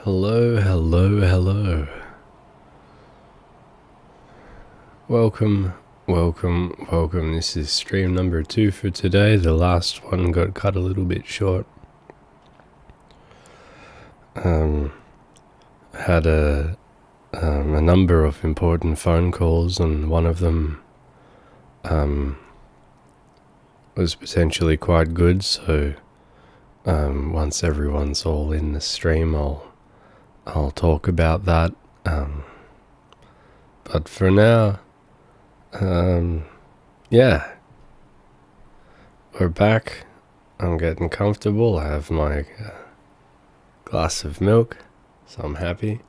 Hello, hello, hello. Welcome. This is stream number 2 for today. The last one got cut a little bit short. Had a number of important phone calls, and one of them was potentially quite good. So once everyone's all in the stream, I'll talk about that. But for now, yeah, we're back. I'm getting comfortable. I have my glass of milk, so I'm happy.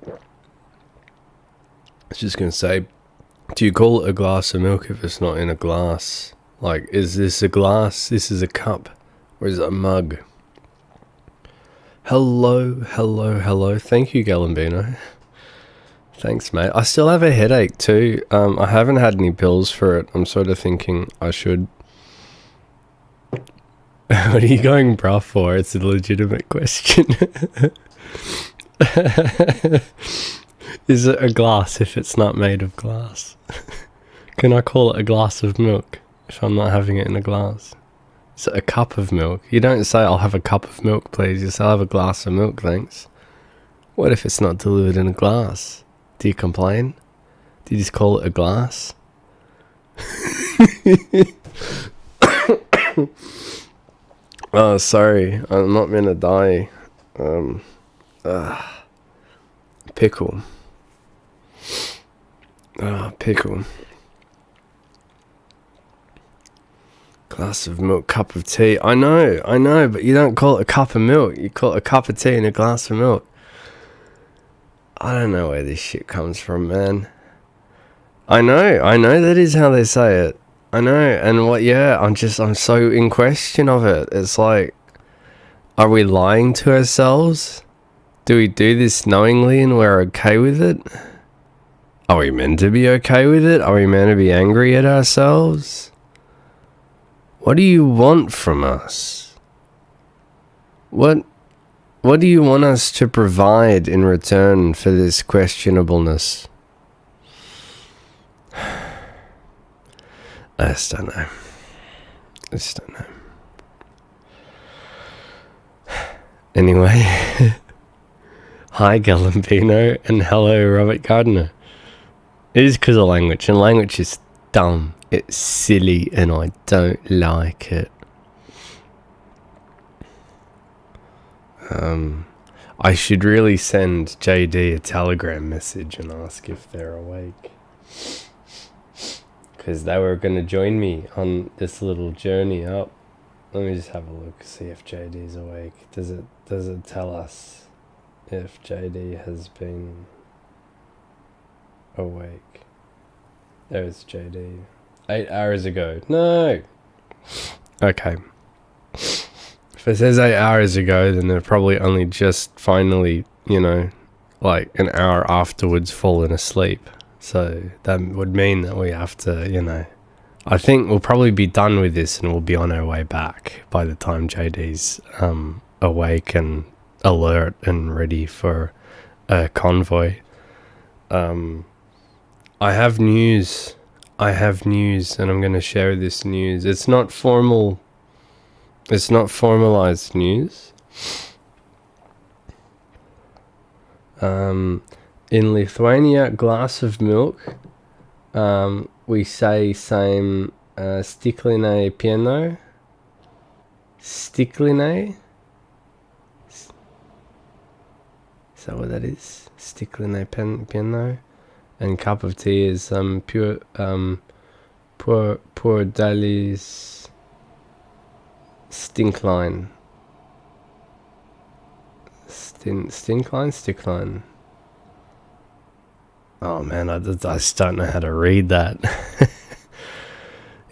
I was just gonna say, do you call it a glass of milk if it's not in a glass? Like, is this a glass? This is a cup, or is it a mug? Hello. Thank you, Galambino. Thanks, mate. I still have a headache too. I haven't had any pills for it. I'm sort of thinking I should. What are you going bruh for? It's a legitimate question. Is it a glass if it's not made of glass? Can I call it a glass of milk if I'm not having it in a glass? Is it a cup of milk? You don't say, I'll have a cup of milk, please. You say, I'll have a glass of milk, thanks. What if it's not delivered in a glass? Do you complain? Do you just call it a glass? Oh, sorry. I'm not gonna die. Pickle. Pickle. Glass of milk, cup of tea. I know, but you don't call it a cup of milk. You call it a cup of tea and a glass of milk. I don't know where this shit comes from, man. I know that is how they say it. I know, and I'm so in question of it. It's like, are we lying to ourselves? Do we do this knowingly and we're okay with it? Are we meant to be okay with it? Are we meant to be angry at ourselves? What do you want from us? What do you want us to provide in return for this questionableness? I just don't know. Anyway, hi Galambino and hello Robert Gardner. It is because of language, and language is dumb. It's silly and I don't like it. I should really send JD a Telegram message and ask if they're awake, because they were going to join me on this little journey up. Let me just have a look, see if JD's awake. Does it tell us if JD has been awake? There's JD. 8 hours ago. No! Okay. If it says 8 hours ago, then they're probably only just finally, like an hour afterwards fallen asleep. So that would mean that we have to, I think we'll probably be done with this and we'll be on our way back by the time JD's awake and alert and ready for a convoy. I have news, and I'm going to share this news. It's not formalized news. In Lithuania, glass of milk, we say same stikline pieno. Stikline? Is that what that is? Stikline pieno. And cup of tea is pure dalis stinkline. Stickline. Oh man, I just don't know how to read that.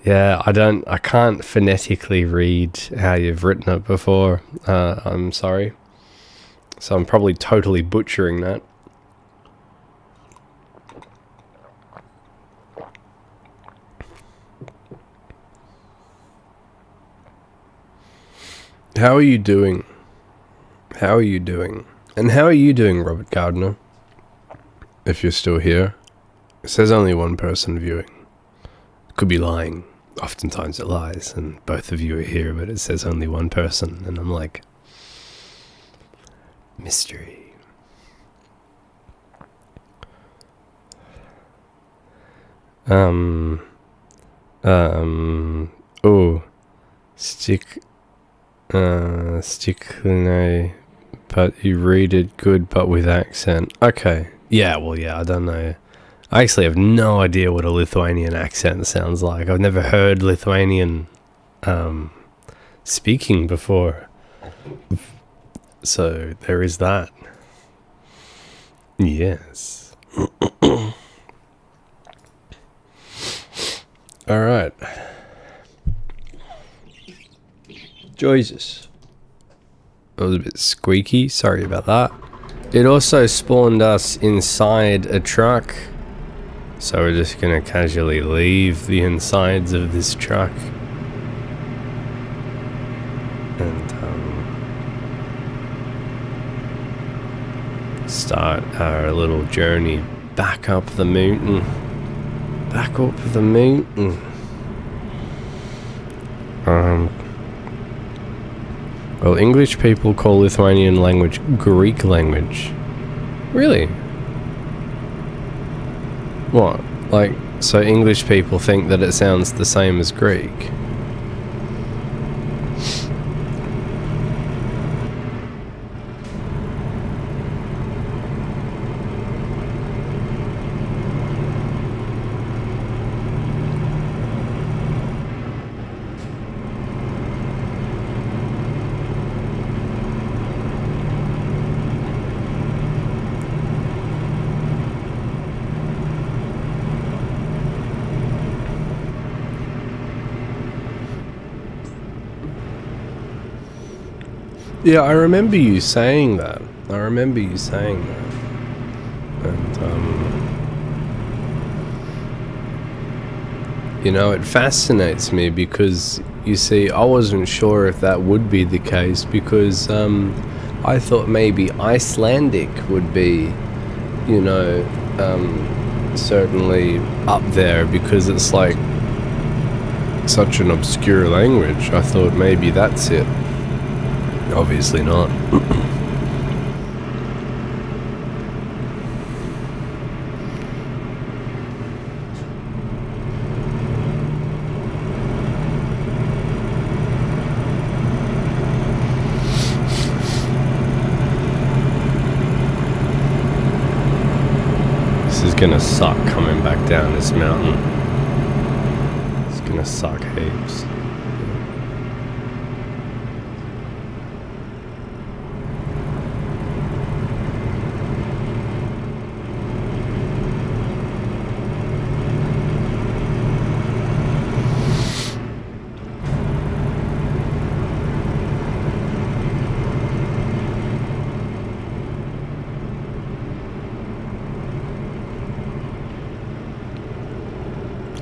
Yeah, I can't phonetically read how you've written it before. I'm sorry. So I'm probably totally butchering that. How are you doing? How are you doing? And how are you doing, Robert Gardner? If you're still here. It says only one person viewing. Could be lying. Oftentimes it lies, and both of you are here, but it says only one person, and I'm like, mystery. Stick, but you read it good, but with accent. Okay. Yeah, well, yeah, I don't know. I actually have no idea what a Lithuanian accent sounds like. I've never heard Lithuanian speaking before. So there is that. Yes. All right. Jesus. That was a bit squeaky. Sorry about that. It also spawned us inside a truck. So we're just going to casually leave the insides of this truck. And start our little journey back up the mountain. Back up the mountain. Well, English people call Lithuanian language Greek language. Really? What? Like, so English people think that it sounds the same as Greek? Yeah, I remember you saying that. And, you know, it fascinates me because, you see, I wasn't sure if that would be the case because I thought maybe Icelandic would be, you know, certainly up there because it's like such an obscure language. I thought maybe that's it. Obviously not. This is gonna suck coming back down this mountain. It's gonna suck heaps.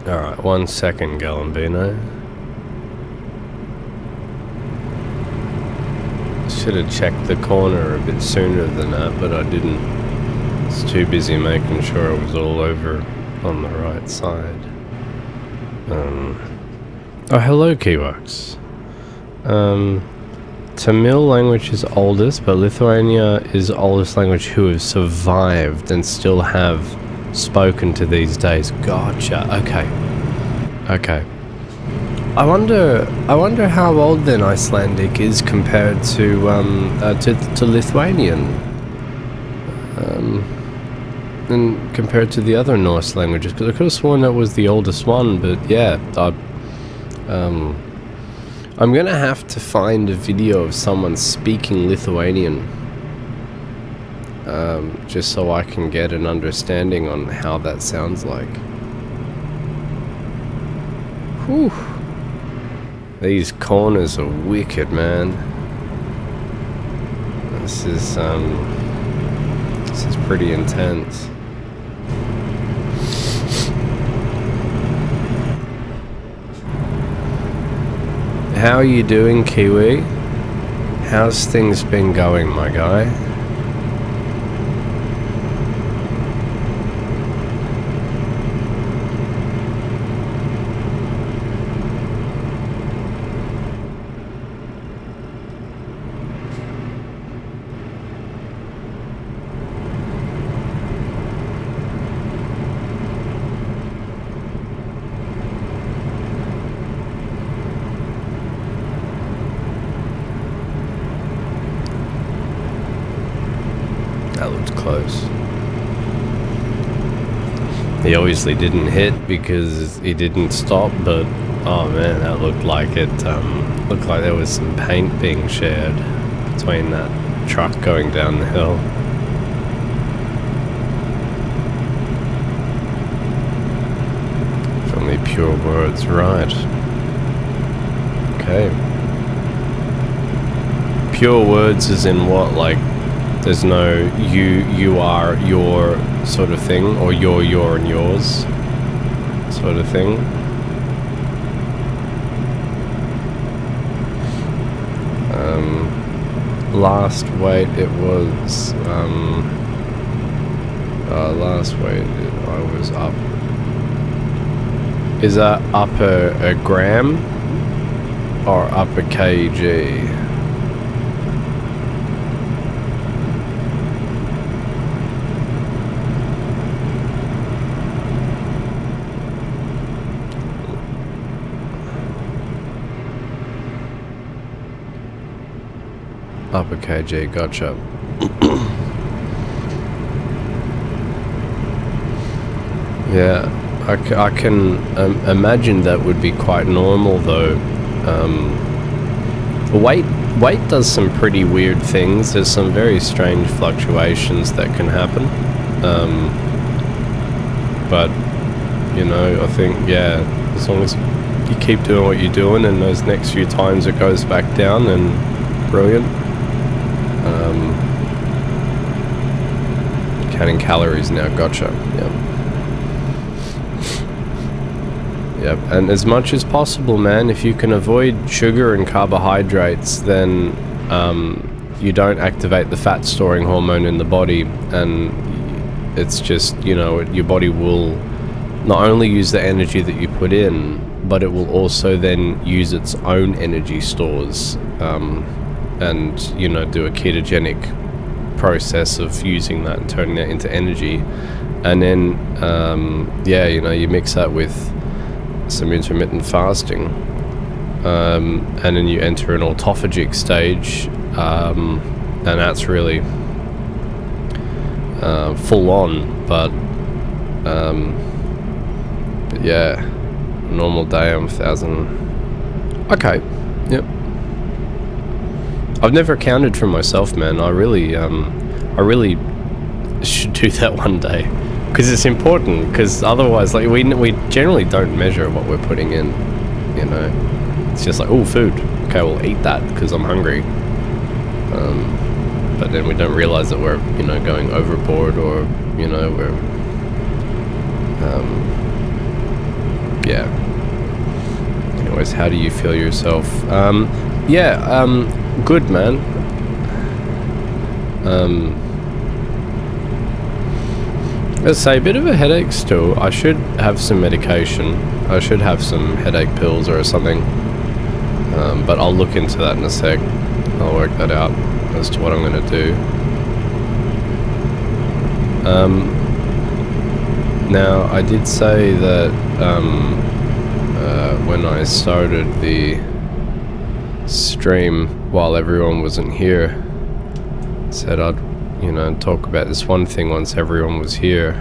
Alright, 1 second, Galambino. Should have checked the corner a bit sooner than that, but I didn't. I was too busy making sure I was all over on the right side. Oh, hello, Kiwax. Tamil language is oldest, but Lithuania is the oldest language who have survived and still have spoken to these days. Gotcha. Okay. I wonder how old then Icelandic is compared to Lithuanian, and compared to the other Norse languages. Because I could have sworn that was the oldest one, but yeah, I'm gonna have to find a video of someone speaking Lithuanian. Just so I can get an understanding on how that sounds like. Whew. These corners are wicked, man. This is pretty intense. How are you doing, Kiwi? How's things been going, my guy? That looked close. He obviously didn't hit because he didn't stop, but oh man, that looked like it looked like there was some paint being shared between that truck going down the hill. If only pure words, right. Okay. Pure words is in what, like there's no you are your sort of thing, or your and yours sort of thing. Last weight it was last weight I was up. Is that up a gram or up a kg? Up a kg, gotcha. Yeah, I can imagine that would be quite normal though. Weight does some pretty weird things. There's some very strange fluctuations that can happen. But, you know, I think, yeah, as long as you keep doing what you're doing and those next few times it goes back down, then brilliant. Counting calories now, gotcha. Yep, and as much as possible, man, if you can avoid sugar and carbohydrates, then you don't activate the fat storing hormone in the body, and it's just, you know, your body will not only use the energy that you put in, but it will also then use its own energy stores, and, you know, do a ketogenic process of using that and turning that into energy. And then yeah, you know, you mix that with some intermittent fasting, and then you enter an autophagic stage, and that's really full on, but yeah, normal day I'm 1,000. Okay, yep. I've never accounted for myself, man. I really should do that one day, because it's important. Because otherwise, like, we generally don't measure what we're putting in. You know, it's just like, oh, food. Okay, we'll eat that because I'm hungry. But then we don't realize that we're, you know, going overboard, or, you know, we're yeah. Anyways, how do you feel yourself? Yeah. Good, man. Let's say a bit of a headache still. I should have some medication. I should have some headache pills or something. But I'll look into that in a sec. I'll work that out as to what I'm going to do. Now, I did say that when I started the stream while everyone wasn't here, said I'd, you know, talk about this one thing once everyone was here.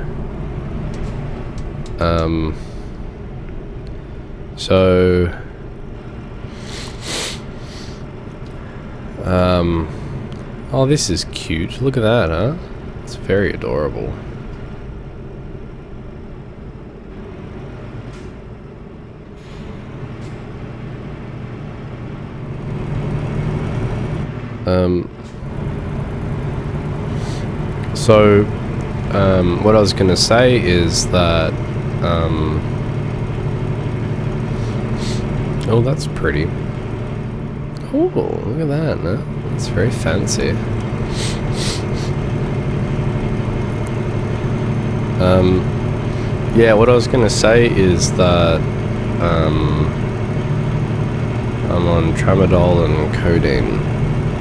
So oh, this is cute. Look at that, huh? It's very adorable. So, what I was going to say is that, oh, that's pretty. Ooh, look at that, no? It's very fancy. Yeah, what I was gonna say is that I'm on tramadol and codeine.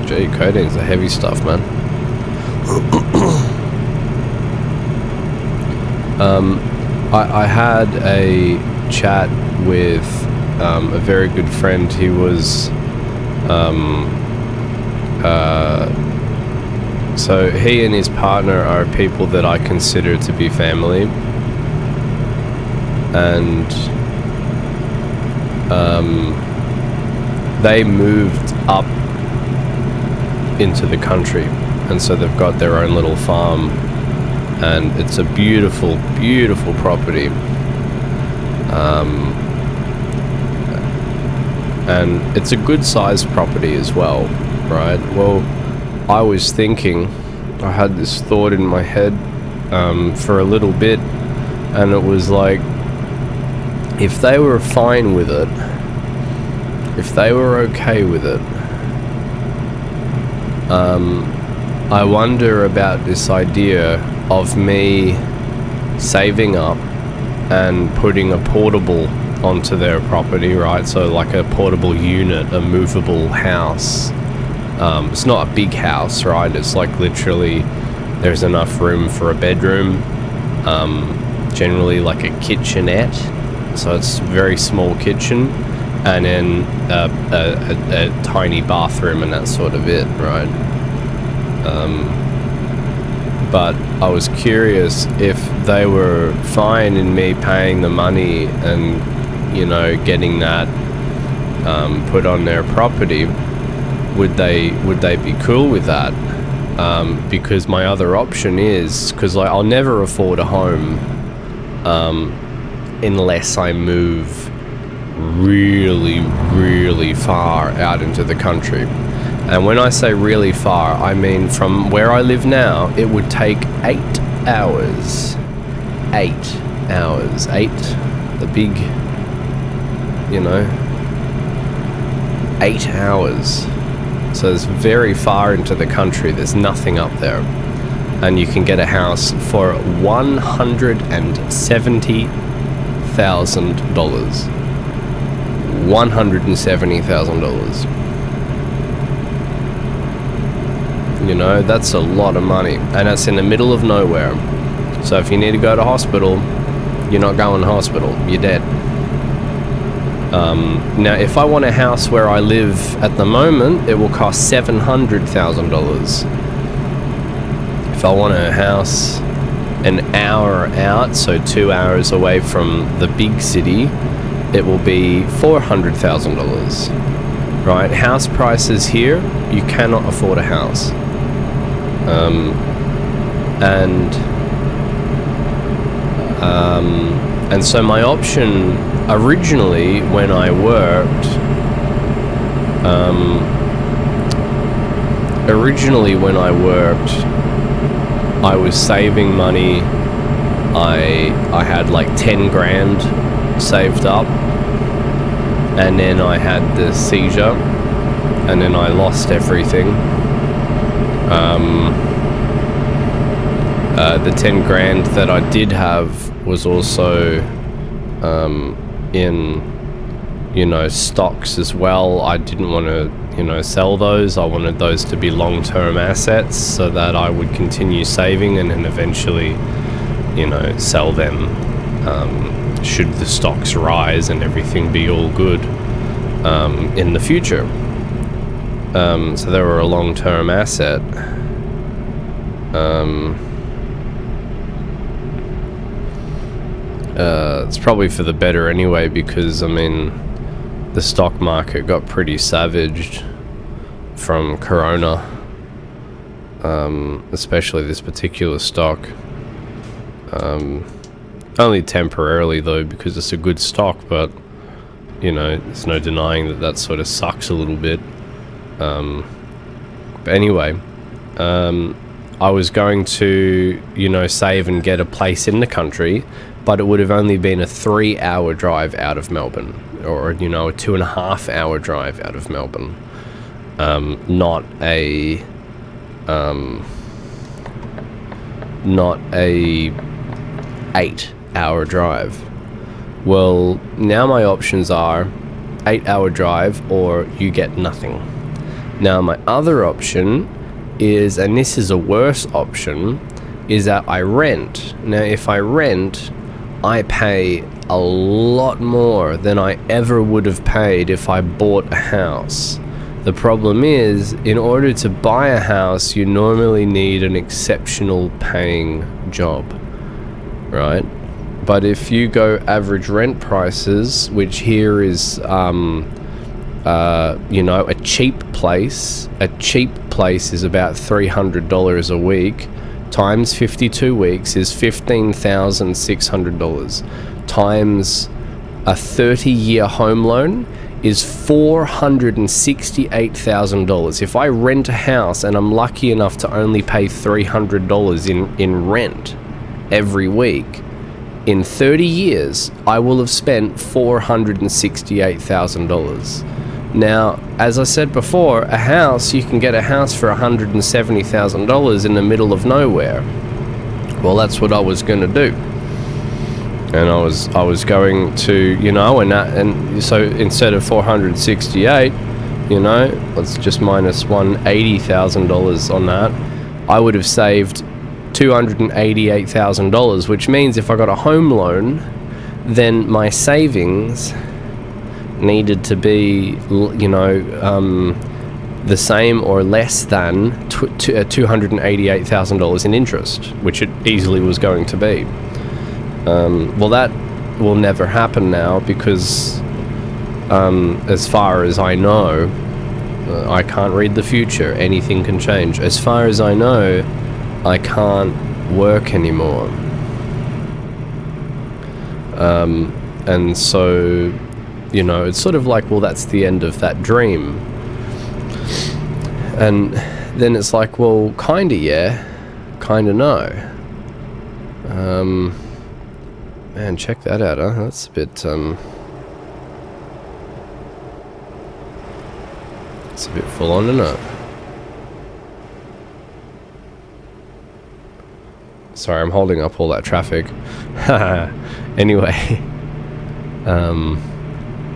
Gee, codeine's the heavy stuff, man. I had a chat with a very good friend. He was so he and his partner are people that I consider to be family, and they moved up into the country, and so they've got their own little farm, and it's a beautiful, beautiful property. And it's a good sized property as well, right? Well, I was thinking, I had this thought in my head for a little bit, and it was like, if they were fine with it, if they were okay with it, I wonder about this idea of me saving up and putting a portable onto their property, right? So like a portable unit, a movable house. It's not a big house, right? It's like literally there's enough room for a bedroom, generally like a kitchenette, so it's a very small kitchen, and then a tiny bathroom, and that's sort of it, right? But I was curious if they were fine in me paying the money and, you know, getting that put on their property. Would they be cool with that? Because my other option is, because I'll never afford a home unless I move really, really far out into the country. And when I say really far, I mean from where I live now, it would take 8 hours. 8 hours. 8, the big, you know, 8 hours. So it's very far into the country. There's nothing up there. And you can get a house for $170,000. $170,000. You know, that's a lot of money, and that's in the middle of nowhere. So if you need to go to hospital, you're not going to hospital, you're dead. Now if I want a house where I live at the moment, it will cost $700,000. If I want a house an hour out, so 2 hours away from the big city, it will be $400,000. Right? House prices here, you cannot afford a house. And so my option originally when I worked, I was saving money. I had like 10 grand saved up, and then I had the seizure, and then I lost everything. The 10 grand that I did have was also in, you know, stocks as well. I didn't want to, you know, sell those. I wanted those to be long-term assets so that I would continue saving and then eventually, you know, sell them should the stocks rise and everything be all good in the future. So they were a long-term asset. It's probably for the better anyway, because I mean the stock market got pretty savaged from Corona, especially this particular stock. Only temporarily though, because it's a good stock, but you know, there's no denying that that sort of sucks a little bit. But anyway, I was going to, you know, save and get a place in the country, but it would have only been a 3-hour drive out of Melbourne, or, you know, a 2.5-hour drive out of Melbourne. not a 8-hour drive. Well, now my options are 8-hour drive or you get nothing. Now my other option is, and this is a worse option, is that I rent. Now if I rent, I pay a lot more than I ever would have paid if I bought a house. The problem is, in order to buy a house, you normally need an exceptional paying job, right? But if you go average rent prices, which here is, you know, a cheap place is about $300 a week, times 52 weeks is $15,600, times a 30-year home loan is $468,000. If I rent a house and I'm lucky enough to only pay $300 in rent every week, in 30 years, I will have spent $468,000. Now, as I said before, a house, you can get a house for $170,000 in the middle of nowhere. Well, that's what I was going to do. And I was going to, you know, and so instead of 468, you know, let's just minus $180,000 on that, I would have saved $288,000, which means if I got a home loan, then my savings needed to be, you know, the same or less than $288,000 in interest, which it easily was going to be. Well, that will never happen now because, as far as I know, I can't read the future. Anything can change. As far as I know, I can't work anymore. And so, you know, it's sort of like, well, that's the end of that dream. And then it's like, well, kinda yeah, kinda no. Man, check that out, huh? That's a bit, it's a bit full on, isn't it? Sorry, I'm holding up all that traffic. Anyway,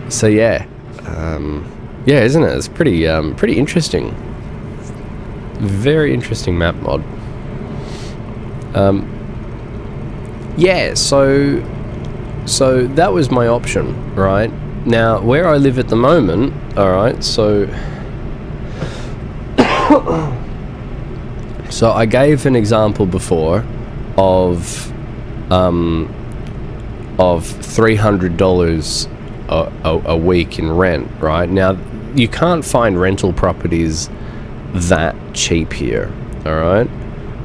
so yeah, yeah, isn't it? It's pretty interesting. Very interesting map mod. Yeah, so that was my option, right? Now, where I live at the moment, alright, so I gave an example before of $300 a week in rent, right? Now, you can't find rental properties that cheap here, alright?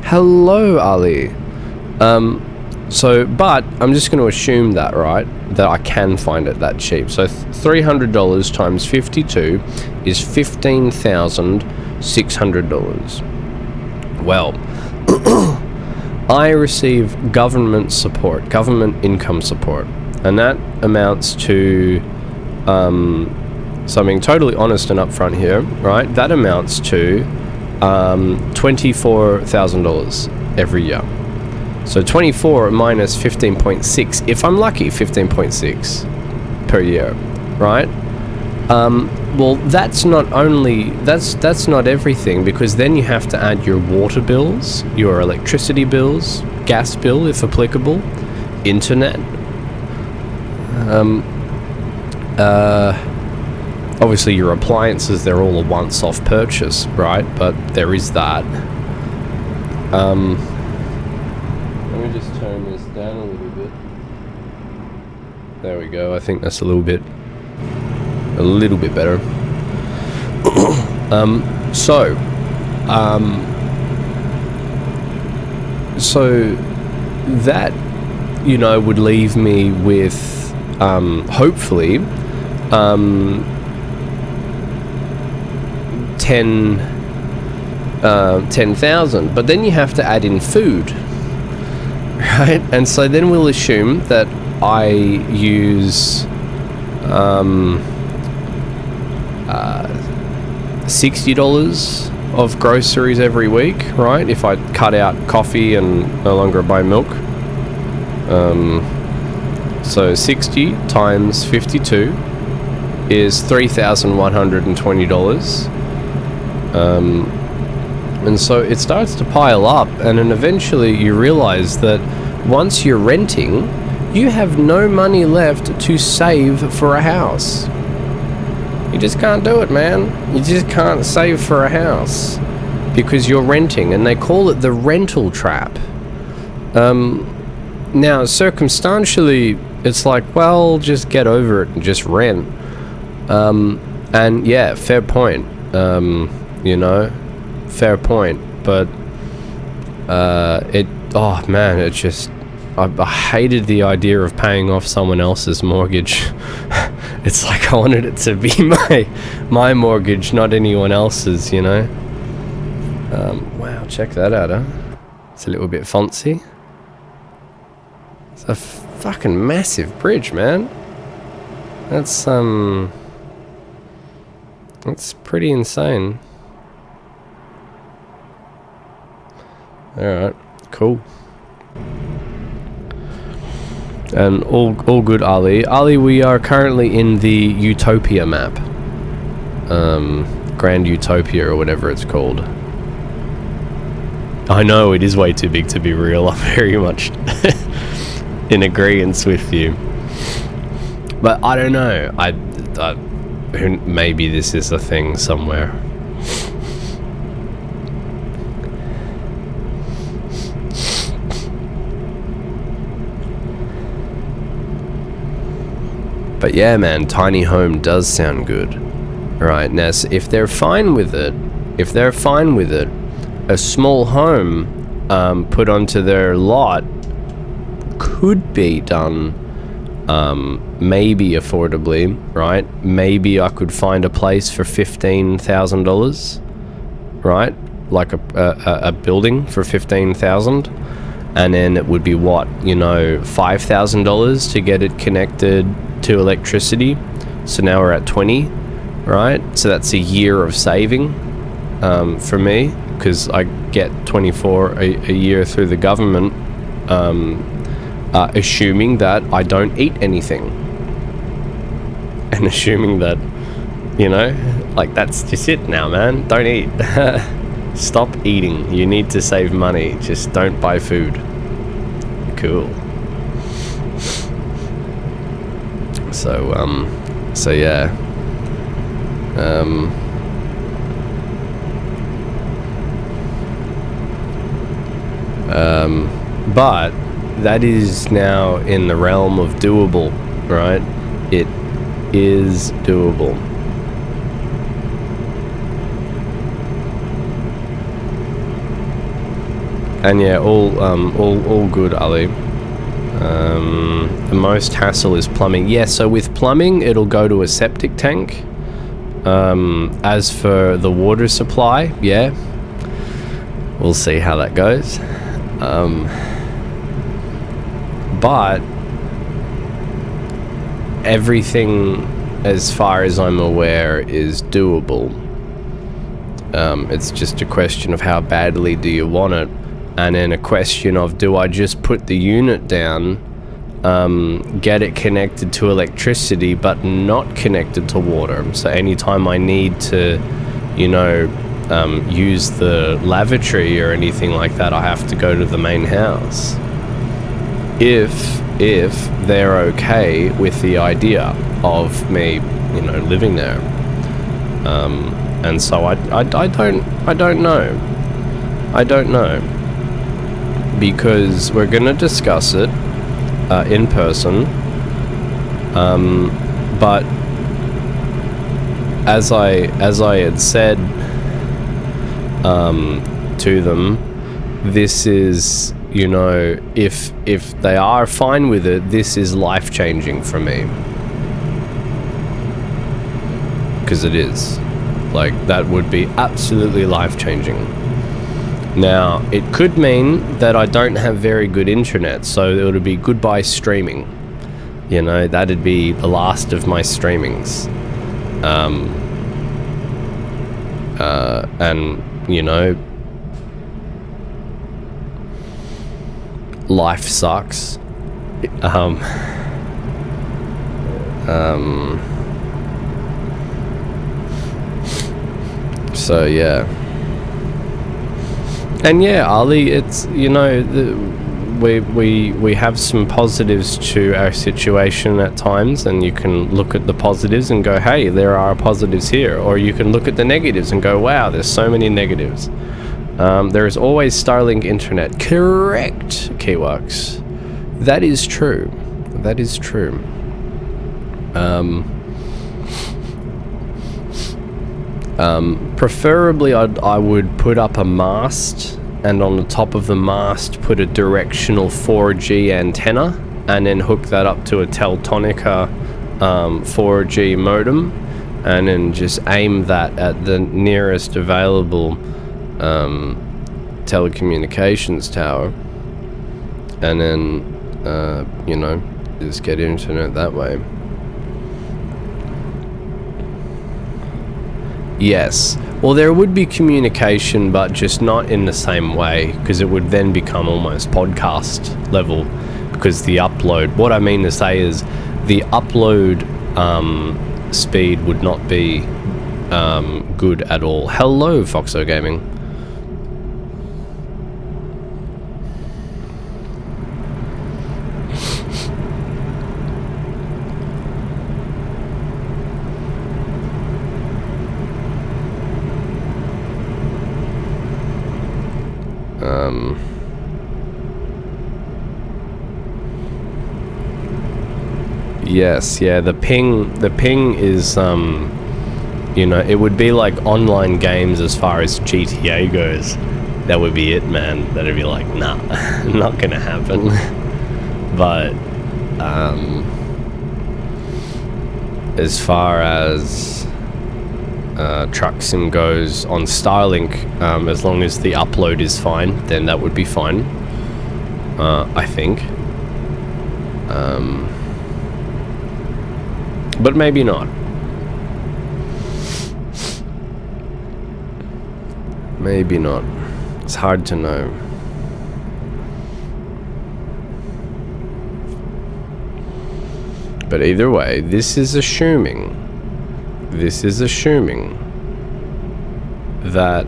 Hello, Ali. So, but I'm just going to assume that, right, that I can find it that cheap. So $300 times 52 is $15,600. Well, I receive government support, government income support, and that amounts to, so I'm being totally honest and upfront here, right, that amounts to $24,000 every year. So 24 minus 15.6, if I'm lucky, 15.6 per year, right? Well, that's not only, that's not everything, because then you have to add your water bills, your electricity bills, gas bill if applicable, internet. Obviously your appliances, they're all a once-off purchase, right? But there is that. Let me just turn this down a little bit. There we go. I think that's a little bit better. So that, you know, would leave me with hopefully 10,000, but then you have to add in food, right? And so then we'll assume that I $60 of groceries every week, right? If I cut out coffee and no longer buy milk. So 60 times 52 is $3,120. And so it starts to pile up, and then eventually you realize that once you're renting, you have no money left to save for a house. You just can't do it, man. You just can't save for a house because you're renting, and they call it the rental trap. Now, circumstantially, it's like, well, just get over it and just rent. And yeah, fair point. You know, fair point. But oh man, it just, I hated the idea of paying off someone else's mortgage. It's like I wanted it to be my mortgage, not anyone else's, you know. Wow, check that out, huh? It's a little bit fancy. It's a fucking massive bridge, man. That's pretty insane. Alright, cool. And all good, Ali. Ali, we are currently in the Utopia map. Grand Utopia or whatever it's called. I know, it is way too big to be real. I'm very much in agreement with you. But I don't know. Maybe this is a thing somewhere. But yeah, man, tiny home does sound good. Right, now, so if they're fine with it, a small home put onto their lot could be done maybe affordably, right? Maybe I could find a place for $15,000, right? Like a building for $15,000, and then it would be what, you know, $5,000 to get it connected to electricity. So now we're at 20, right? So that's a year of saving for me, because I get 24 a year through the government, assuming that I don't eat anything, and assuming that, you know, like, that's just it now, man. Don't eat. Stop eating. You need to save money. Just don't buy food. Cool. So yeah. But that is now in the realm of doable, right? It is doable. And yeah, all good, Ali. The most hassle is plumbing. Yeah, so with plumbing, it'll go to a septic tank. As for the water supply, yeah, we'll see how that goes. But everything, as far as I'm aware, is doable. It's just a question of how badly do you want it, and then a question of, do I just put the unit down, get it connected to electricity but not connected to water, so anytime I need to, you know, use the lavatory or anything like that, I have to go to the main house. If they're okay with the idea of me, you know, living there. And so I don't know, because we're gonna discuss it in person, but as I had said to them, this is, you know, if they are fine with it, this is life-changing for me, because it is. Like, that would be absolutely life-changing. Now, it could mean that I don't have very good internet, so it would be goodbye streaming. You know, that'd be the last of my streamings. and you know, life sucks. So yeah, and yeah, Ali, it's, you know, we have some positives to our situation at times, and you can look at the positives and go, hey, there are positives here, or you can look at the negatives and go, wow, there's so many negatives. There is always Starlink internet. Correct, Keyworks. That is true. That is true. Preferably I would put up a mast, and on the top of the mast put a directional 4G antenna, and then hook that up to a Teltonica 4G modem, and then just aim that at the nearest available telecommunications tower, and then you know, just get internet that way. Yes, well, there would be communication, but just not in the same way, because it would then become almost podcast level, because the upload, what I mean to say is the upload speed would not be good at all. Hello, Foxo Gaming. Yes, yeah, the ping is, you know, it would be like online games as far as GTA goes. That would be it, man. That'd be like, nah, not gonna happen. But, as far as truck sim goes on Starlink, as long as the upload is fine, then that would be fine, I think. But maybe not. Maybe not. It's hard to know. But either way, this is assuming that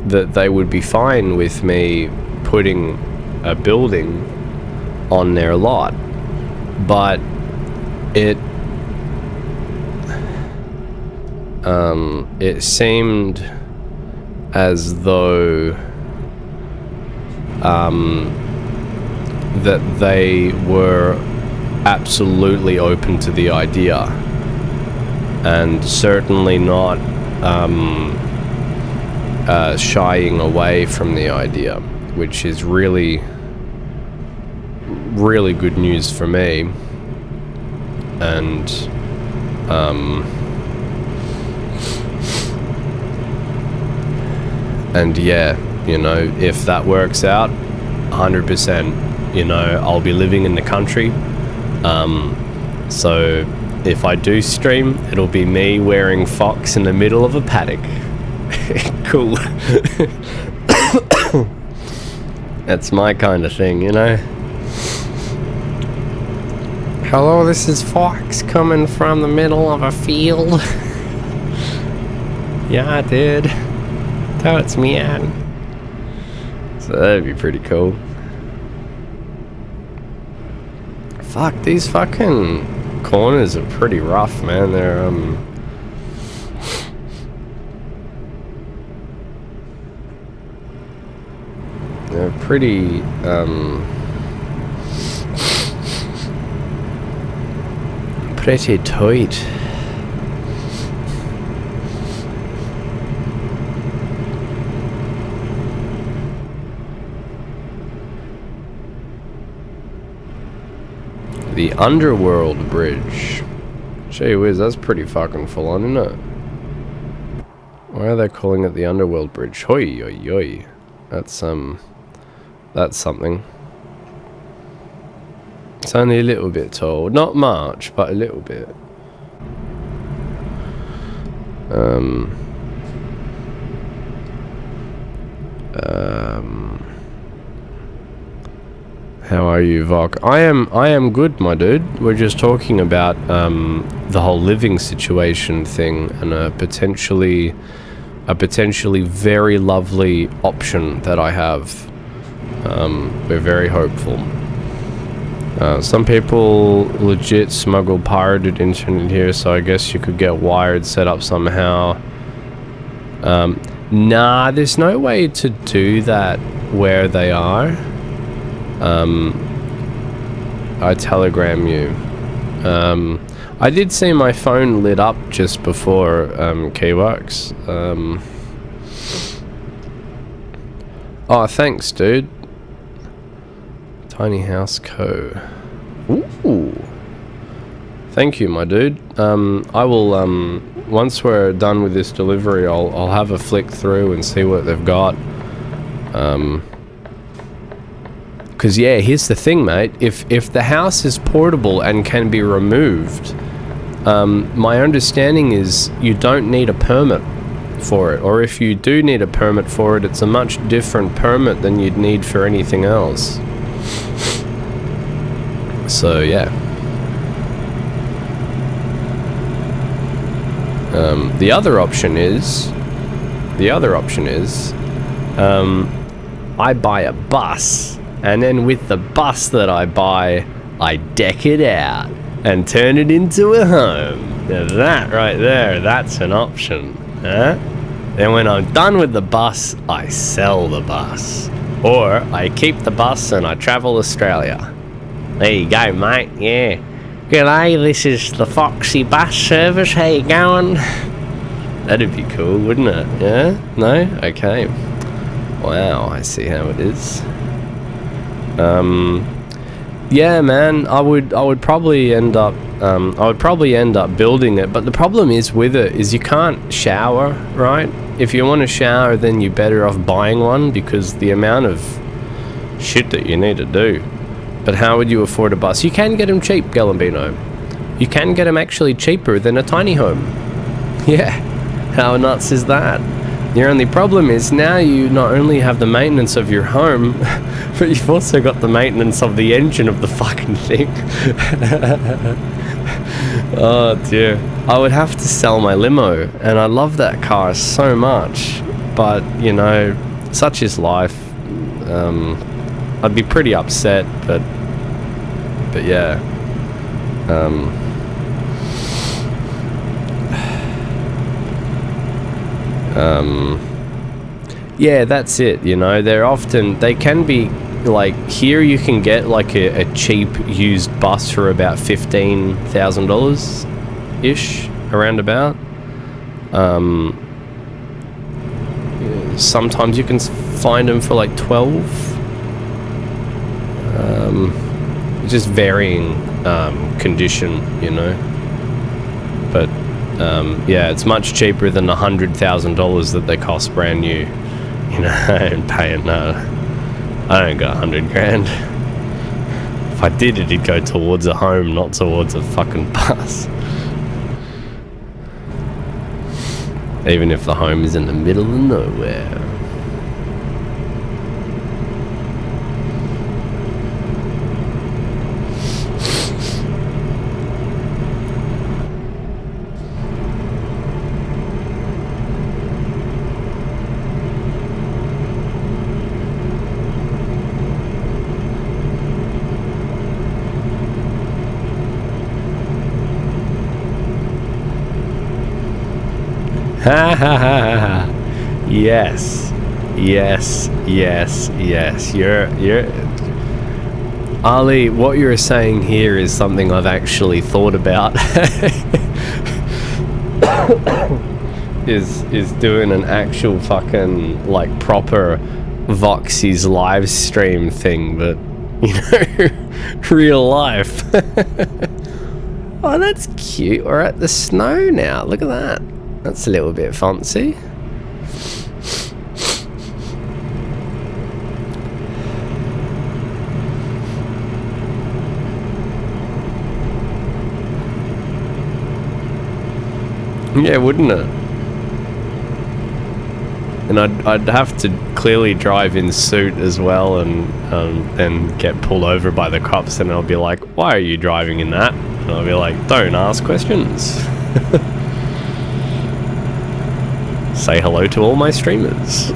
that they would be fine with me putting a building on their lot. But it seemed as though that they were absolutely open to the idea, and certainly not shying away from the idea, which is really good news for me. And yeah, you know, if that works out 100%, you know, I'll be living in the country, so if I do stream, it'll be me wearing Fox in the middle of a paddock. Cool. That's my kind of thing, you know. Hello, this is Fox coming from the middle of a field. Yeah, dude. Totes me, man. So that'd be pretty cool. Fuck, these fucking corners are pretty rough, man. They're pretty pretty tight. The Underworld Bridge. Gee whiz, that's pretty fucking full on, isn't it? Why are they calling it the Underworld Bridge? Hoi, oi, oi. That's something. It's only a little bit tall. Not much, but a little bit. How are you, Vok? I am good, my dude. We're just talking about the whole living situation thing and a potentially very lovely option that I have. We're very hopeful. Some people legit smuggle pirated internet here, so I guess you could get wired set up somehow. Nah, there's no way to do that where they are. I telegram you. I did see my phone lit up just before Keyworks. Oh, thanks, dude. Tiny House Co. Ooh. Thank you, my dude. I will, once we're done with this delivery, I'll have a flick through and see what they've got. Because, yeah, here's the thing, mate. If the house is portable and can be removed, my understanding is you don't need a permit for it. Or if you do need a permit for it, it's a much different permit than you'd need for anything else. So, yeah. The other option is, I buy a bus, and then with the bus that I buy, I deck it out and turn it into a home. Now that right there, that's an option. Huh? Then when I'm done with the bus, I sell the bus. Or I keep the bus and I travel Australia. There you go, mate. Yeah. G'day, this is the Voksy bus service. How you going? That'd be cool, wouldn't it? Yeah? No? Okay. Wow, I see how it is. Yeah, man, I would probably end up building it, but the problem is with it is you can't shower, right? If you want to shower, then you're better off buying one because the amount of shit that you need to do. But how would you afford a bus? You can get them cheap, Galambino. You can get them actually cheaper than a tiny home. Yeah, how nuts is that? Your only problem is now you not only have the maintenance of your home, but you've also got the maintenance of the engine of the fucking thing. Oh dear. I would have to sell my limo, and I love that car so much. But, you know, such is life. I'd be pretty upset, but yeah. Yeah, that's it, you know, they can be, like, here you can get, like, a cheap used bus for about $15,000-ish, around about. Sometimes you can find them for, like, 12. Just varying, condition, you know. But, yeah, it's much cheaper than the $100,000 that they cost brand new. You know, and paying, I don't got 100 grand. If I did, it'd go towards a home, not towards a fucking bus. Even if the home is in the middle of nowhere. Ha ha ha ha. Yes. Yes. Yes. Yes. You're Ali, what you're saying here is something I've actually thought about. is doing an actual fucking, like, proper Voksy's live stream thing, but, you know, real life. Oh, that's cute. We're at the snow now. Look at that. That's a little bit fancy. Yeah, wouldn't it? And I'd have to clearly drive in suit as well, and then get pulled over by the cops, and I'll be like, why are you driving in that? And I'll be like, don't ask questions. Say hello to all my streamers.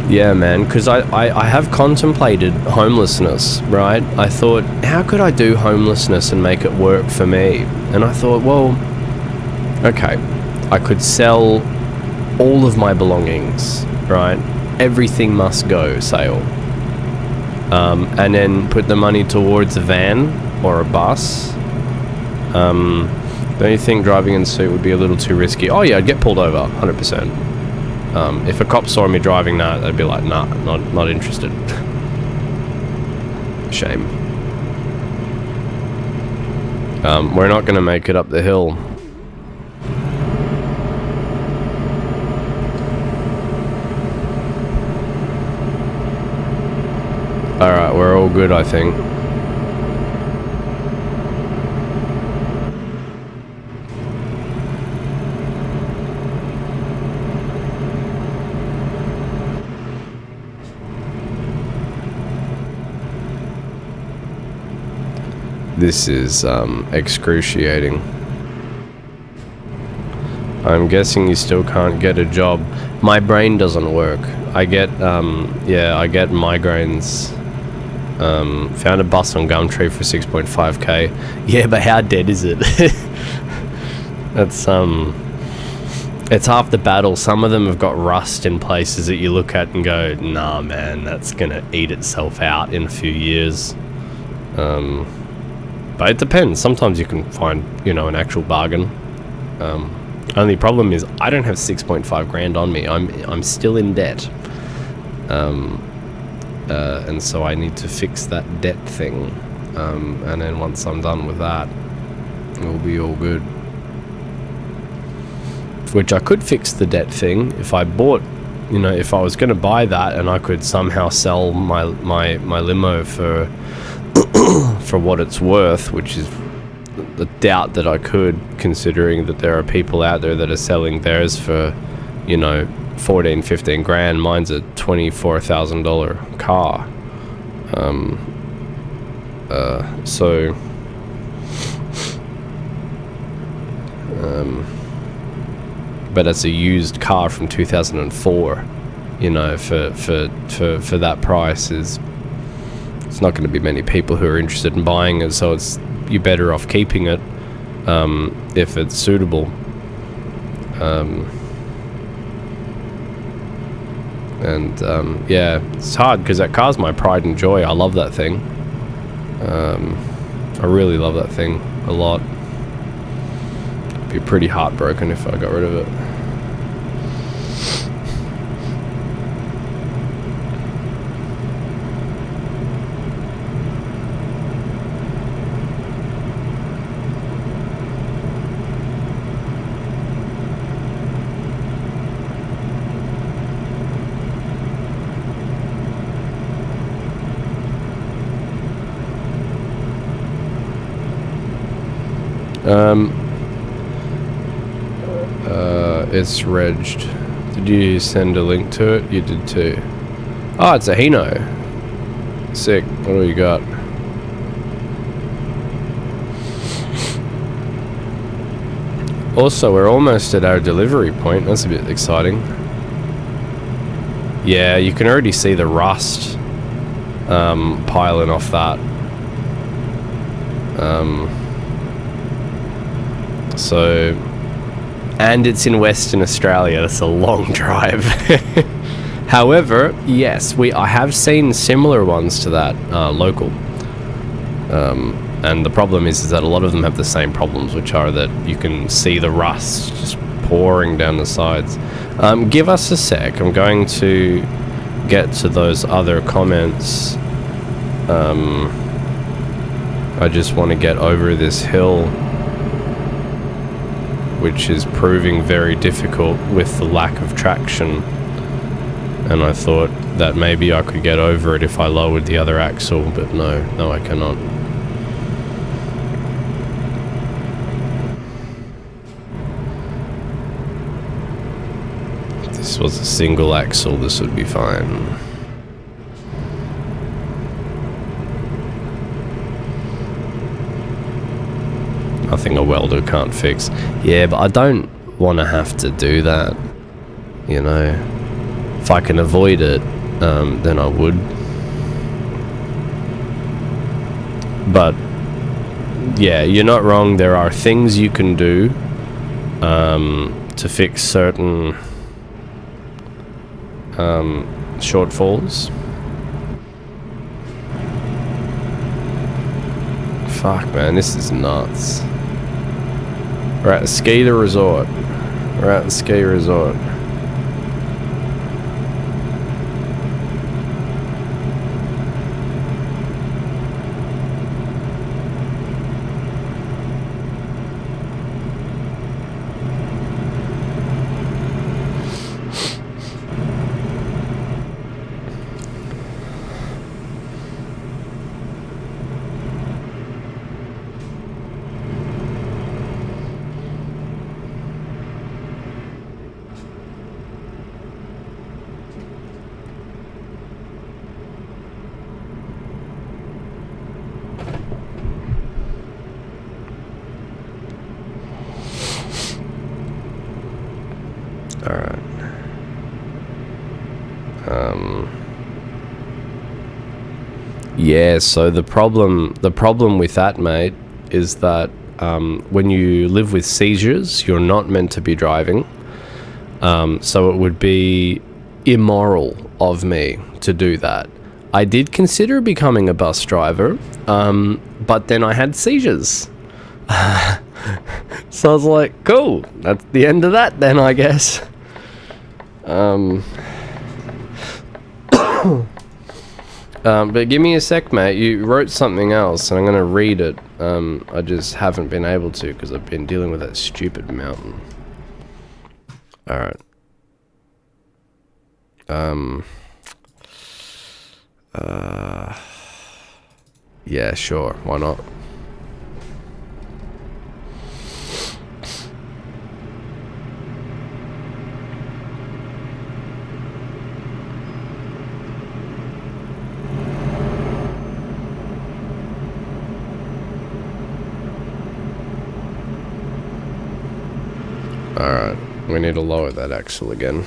Yeah, man, because I have contemplated homelessness, right? I thought, how could I do homelessness and make it work for me? And I thought, well, okay, I could sell all of my belongings, right? Everything must go sale. And then put the money towards a van or a bus. Don't you think driving in suit would be a little too risky? Oh yeah, I'd get pulled over, 100%. If a cop saw me driving that, they'd be like, nah, not interested. Shame. We're not going to make it up the hill. Alright, we're all good, I think. This is excruciating. I'm guessing you still can't get a job. My brain doesn't work. I get I get migraines. Found a bus on Gumtree for 6.5k. Yeah, but how dead is it? That's it's half the battle. Some of them have got rust in places that you look at and go, nah man, that's gonna eat itself out in a few years. But it depends. Sometimes you can find, you know, an actual bargain. Only problem is I don't have 6.5 grand on me. I'm still in debt. And so I need to fix that debt thing. And then once I'm done with that, it'll be all good. Which I could fix the debt thing if I bought, you know, if I was going to buy that and I could somehow sell my limo for what it's worth, which is the doubt that I could, considering that there are people out there that are selling theirs for, you know, 14, 15 grand. Mine's a $24,000 car. But it's a used car from 2004, you know, for that price it's not going to be many people who are interested in buying it, so you're better off keeping it if it's suitable. Yeah, it's hard because that car's my pride and joy. I love that thing. I really love that thing a lot. I'd be pretty heartbroken if I got rid of it. It's regged. Did you send a link to it? You did too. Oh, it's a Hino. Sick. What do we got? Also, we're almost at our delivery point. That's a bit exciting. Yeah, you can already see the rust piling off that. And it's in Western Australia. That's a long drive. However, yes, I have seen similar ones to that local. And the problem is that a lot of them have the same problems, which are that you can see the rust just pouring down the sides. Give us a sec. I'm going to get to those other comments. I just want to get over this hill, which is proving very difficult with the lack of traction. And I thought that maybe I could get over it if I lowered the other axle, but no, I cannot. was a single axle, this would be fine. Nothing a welder can't fix. Yeah, but I don't want to have to do that, you know. If I can avoid it, then I would. But yeah, you're not wrong. There are things you can do to fix certain shortfalls. Fuck, man, this is nuts. We're at the ski resort. We're at the ski resort. Alright. Yeah, so the problem with that, mate, is that when you live with seizures, you're not meant to be driving. So it would be immoral of me to do that. I did consider becoming a bus driver, but then I had seizures. So I was like, cool, that's the end of that then, I guess. But give me a sec, mate. You wrote something else, and I'm going to read it. I just haven't been able to because I've been dealing with that stupid mountain. Alright. Yeah, sure. Why not? Alright, we need to lower that axle again.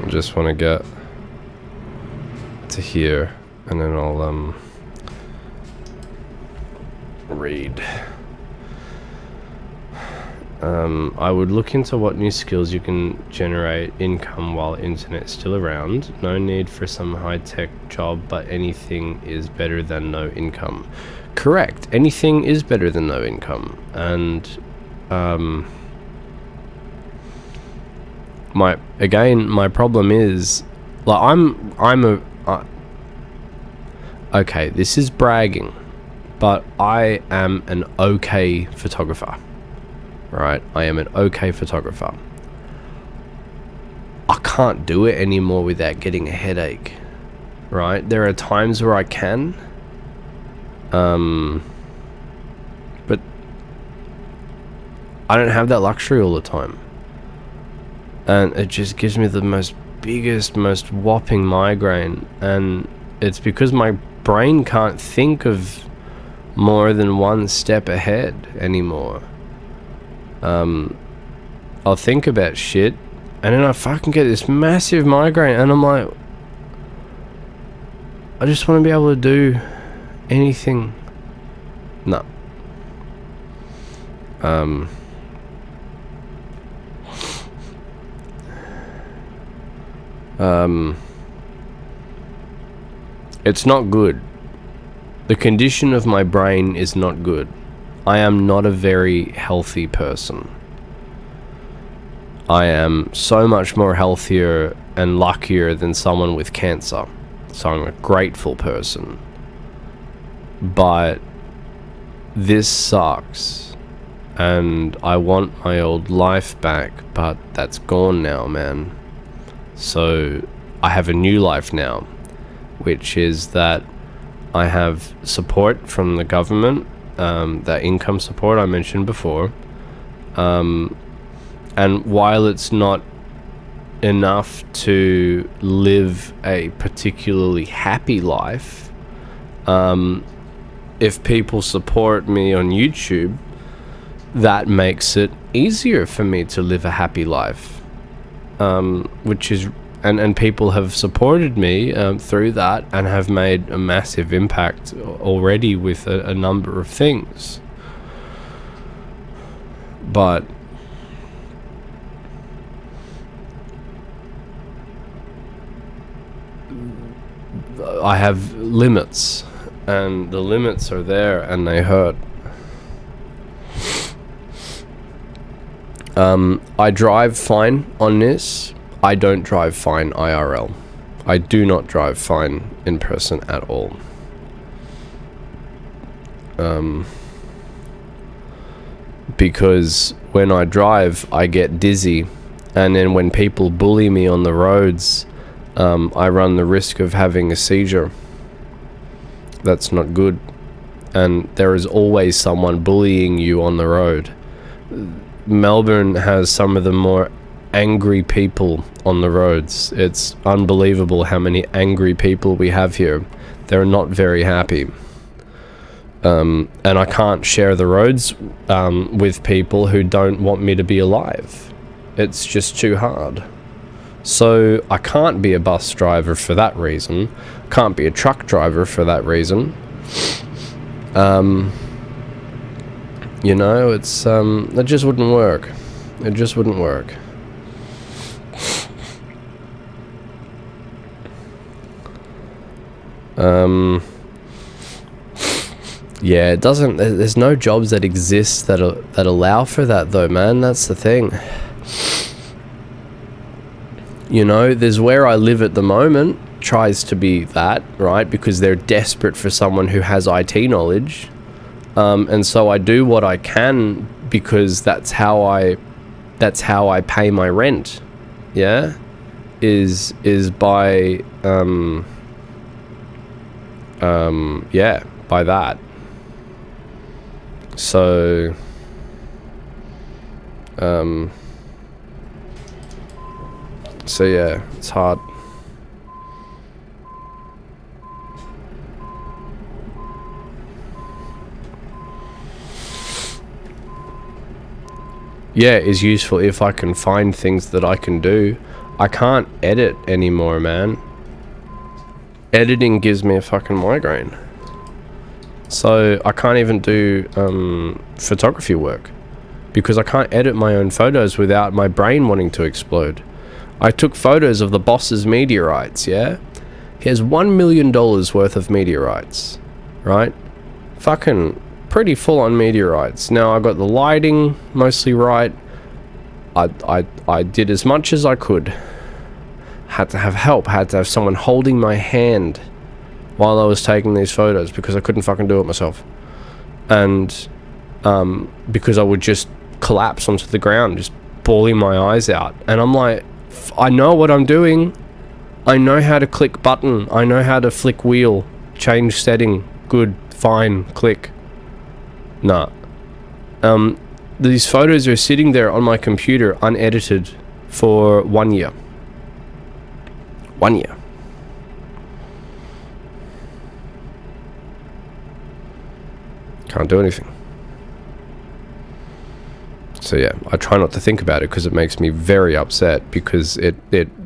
I just want to get to here, and then I'll read. I would look into what new skills you can generate income while internet's still around. No need for some high-tech job, but anything is better than no income. Correct. Anything is better than no income. And my problem is, like, okay, this is bragging, but I am an okay photographer. Right, I am an okay photographer. I can't do it anymore without getting a headache. Right, there are times where I can, but I don't have that luxury all the time, and it just gives me the most whopping migraine, and it's because my brain can't think of more than one step ahead anymore. I'll think about shit, and then I fucking get this massive migraine, and I'm like, I just want to be able to do anything. No. It's not good. The condition of my brain is not good. I am not a very healthy person. I am so much more healthier and luckier than someone with cancer. So I'm a grateful person. But this sucks. and I want my old life back, but that's gone now, man. So I have a new life now, which is that I have support from the government, that income support I mentioned before, and while it's not enough to live a particularly happy life, if people support me on YouTube, that makes it easier for me to live a happy life, which is, and people have supported me through that and have made a massive impact already with a number of things. But I have limits, and the limits are there and they hurt. I drive fine on this. I don't drive fine IRL. I do not drive fine in person at all. Because when I drive, I get dizzy, and then when people bully me on the roads, I run the risk of having a seizure. That's not good. And there is always someone bullying you on the road. Melbourne has some of the more angry people on the roads. It's unbelievable how many angry people we have here. They're not very happy. And I can't share the roads with people who don't want me to be alive. It's just too hard. So I can't be a bus driver for that reason. Can't be a truck driver for that reason. You know, it's that just wouldn't work. It just wouldn't work. Yeah, it doesn't. There's no jobs that exist that allow for that, though, man. That's the thing. You know, there's where I live at the moment tries to be that, right? Because they're desperate for someone who has IT knowledge. And so I do what I can because that's how I pay my rent. Yeah, is by yeah, by that. So so yeah, it's hard. Yeah, is useful if I can find things that I can do. I can't edit anymore, man. Editing gives me a fucking migraine. So I can't even do photography work because I can't edit my own photos without my brain wanting to explode. I took photos of the boss's meteorites, yeah? He has $1 million worth of meteorites, right? Fucking pretty full-on meteorites. Now I got the lighting mostly right. I did as much as I could. Had to have help, had to have someone holding my hand while I was taking these photos because I couldn't fucking do it myself. And because I would just collapse onto the ground, just bawling my eyes out. And I'm like, I know what I'm doing. I know how to click button. I know how to flick wheel, change setting, good, fine, click. Nah. These photos are sitting there on my computer unedited for 1 year. 1 year. Can't do anything. So yeah, I try not to think about it because it makes me very upset because it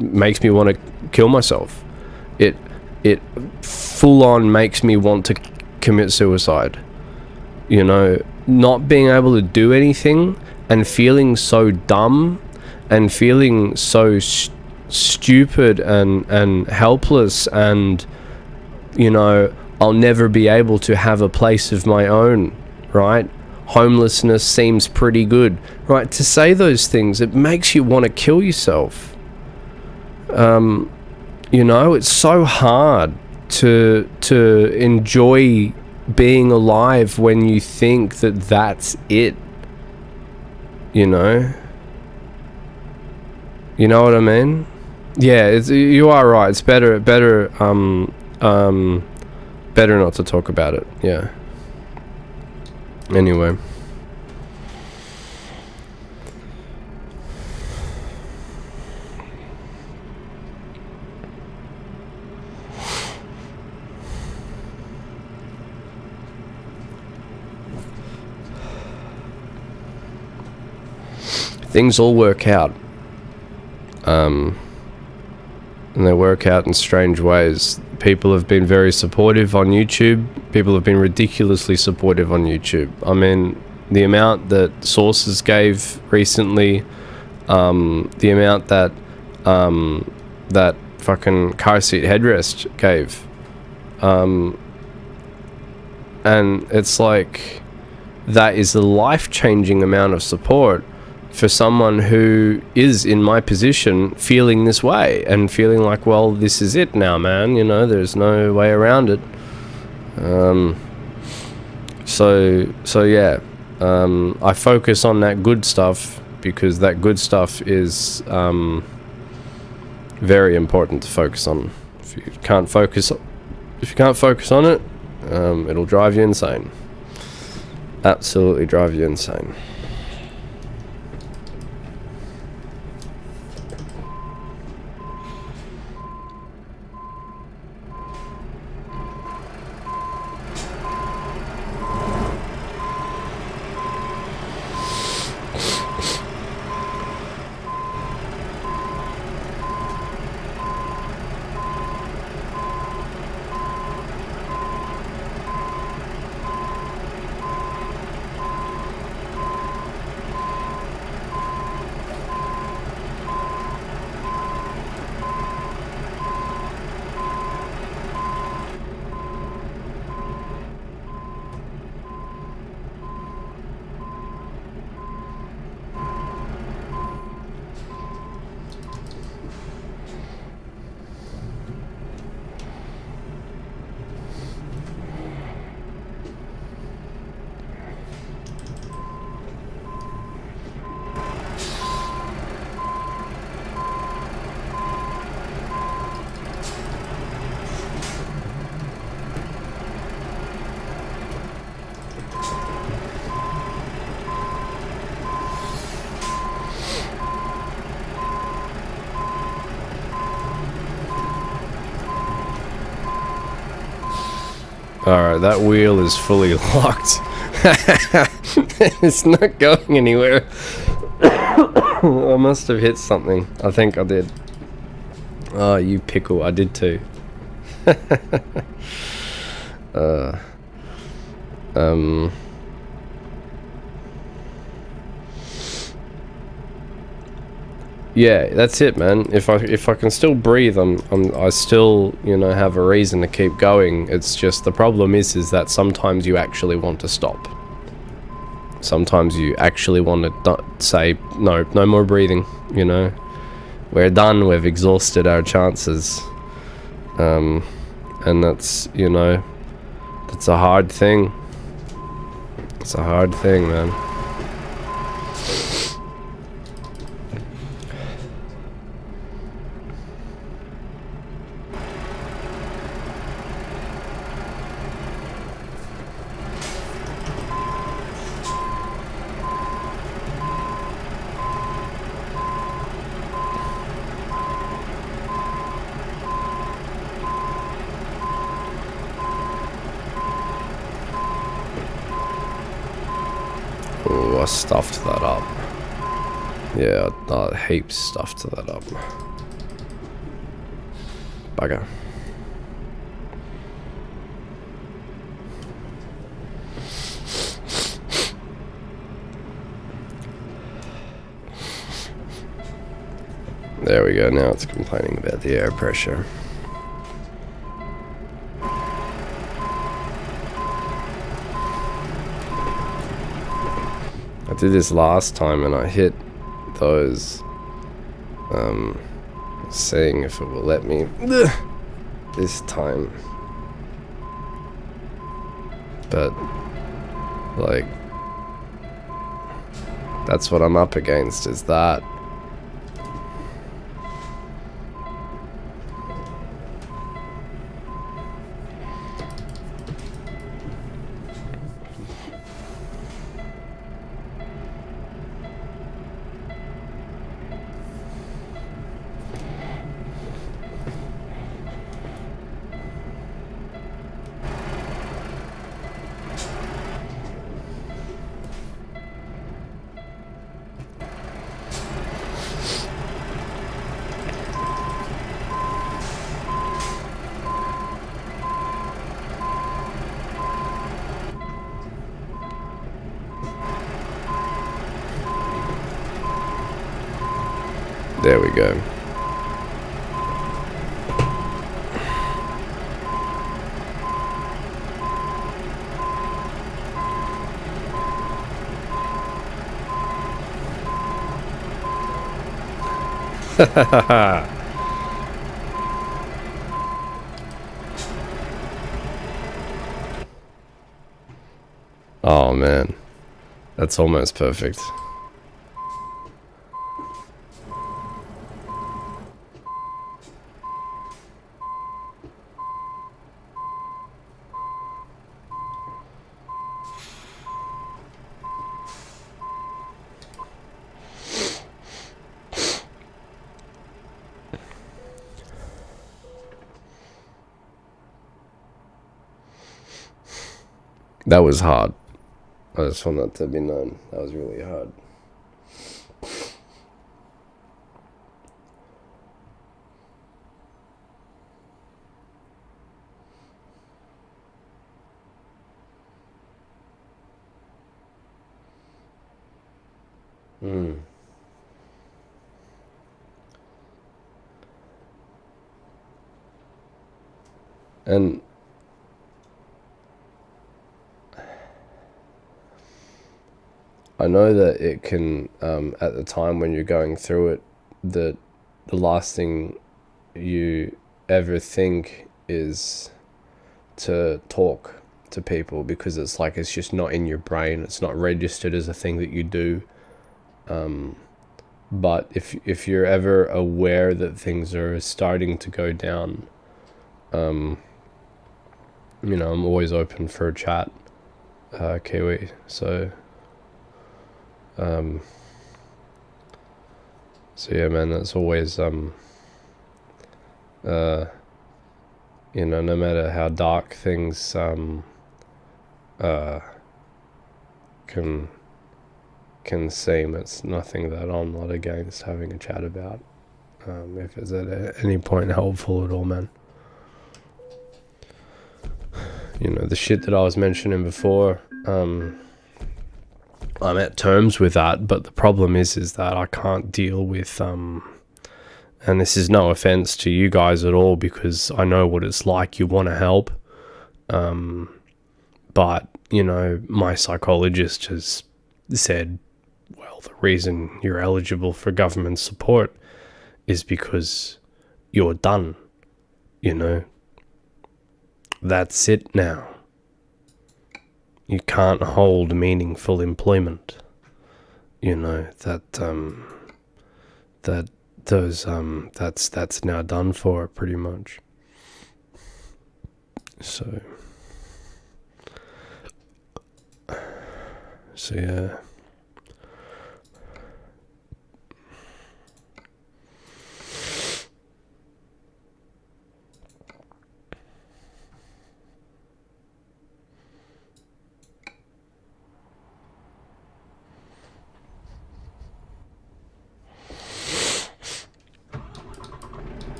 makes me want to kill myself. It full on makes me want to commit suicide. You know, not being able to do anything and feeling so dumb and feeling so stupid and helpless, and you know, I'll never be able to have a place of my own, right? Homelessness seems pretty good, right? To say those things, it makes you want to kill yourself. You know, it's so hard to enjoy being alive when you think that that's it. You know what I mean? Yeah, you are right. It's better not to talk about it. Yeah. Anyway. Things all work out. And they work out in strange ways. People have been very supportive on YouTube. People have been ridiculously supportive on YouTube. I mean, the amount that Sources gave recently, the amount that that fucking car seat headrest gave, and it's like, that is a life-changing amount of support for someone who is in my position, feeling this way and feeling like, well, this is it now, man. You know, there's no way around it. So yeah, I focus on that good stuff because that good stuff is very important to focus on. If you can't focus on it, it'll drive you insane. Absolutely drive you insane. Alright, that wheel is fully locked. It's not going anywhere. I must have hit something. I think I did. Oh, you pickle. I did too. Yeah, that's it, man. If I can still breathe, I still, you know, have a reason to keep going. It's just the problem is that sometimes you actually want to stop. Sometimes you actually want to say no more breathing. You know, we're done. We've exhausted our chances. And that's, you know, that's a hard thing. It's a hard thing, man. Oh, I stuffed that up. Yeah, I heaps stuffed that up. Bugger. There we go, now it's complaining about the air pressure. I did this last time and I hit those, seeing if it will let me this time, but like That's what I'm up against, is that. There we go. Oh man, that's almost perfect. That was hard. I just want that to be known. That was really hard. And I know that it can, at the time when you're going through it, that the last thing you ever think is to talk to people, because it's like, it's just not in your brain. It's not registered as a thing that you do. But if you're ever aware that things are starting to go down, you know, I'm always open for a chat, Kiwi. So yeah, man, that's always, you know, no matter how dark things, can seem, it's nothing that I'm not against having a chat about, if it's at any point helpful at all, man. You know, the shit that I was mentioning before, I'm at terms with that, but the problem is that I can't deal with, and this is no offense to you guys at all, because I know what it's like. You want to help, but, you know, my psychologist has said, well, the reason you're eligible for government support is because you're done, you know. That's it now. You can't hold meaningful employment. You know, that's now done for, pretty much. So yeah.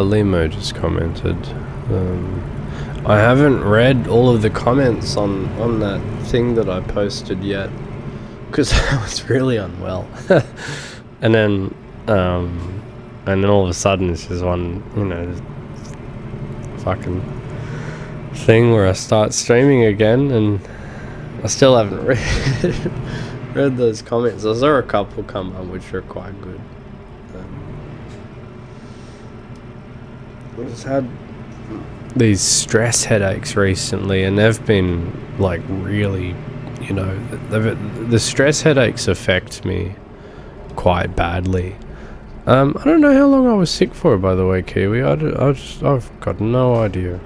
Limo just commented. I haven't read all of the comments on that thing that I posted yet, because I was really unwell. and then all of a sudden it's just one, you know, fucking thing where I start streaming again, and I still haven't read those comments. I saw a couple come up which are quite good. I just had these stress headaches recently, and they've been like really, you know, the stress headaches affect me quite badly. I don't know how long I was sick for, by the way, Kiwi. I've got no idea.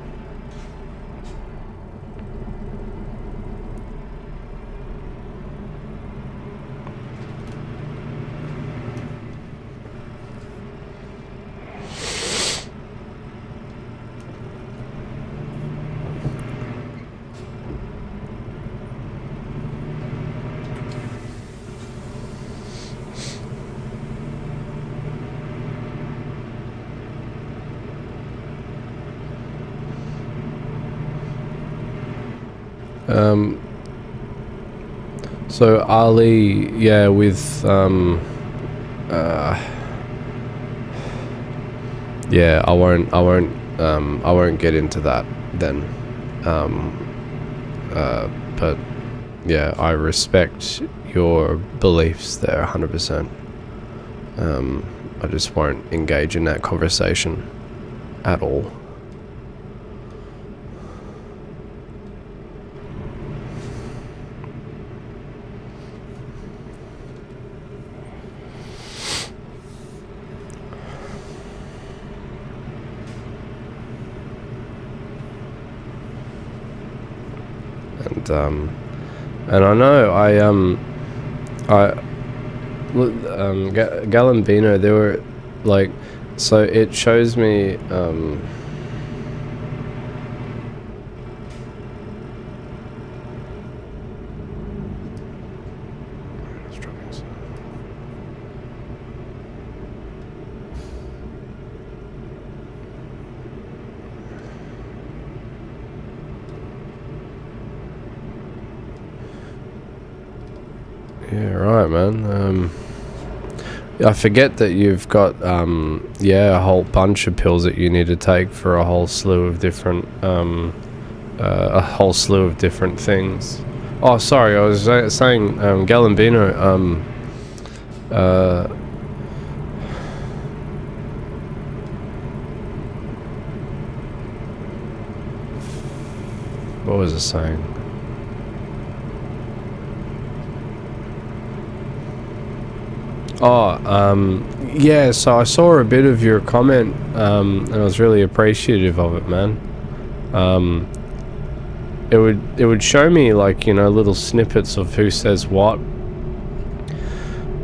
So Ali, yeah, with yeah, I won't get into that then. But yeah, I respect your beliefs there 100%. I just won't engage in that conversation at all. And I know Galambino, they were like, so it shows me yeah, right, man. I forget that you've got yeah, a whole bunch of pills that you need to take for a whole slew of different things. Oh, sorry, I was saying Galambino. What was I saying? Oh, yeah, so I saw a bit of your comment, and I was really appreciative of it, man. It would show me, like, you know, little snippets of who says what,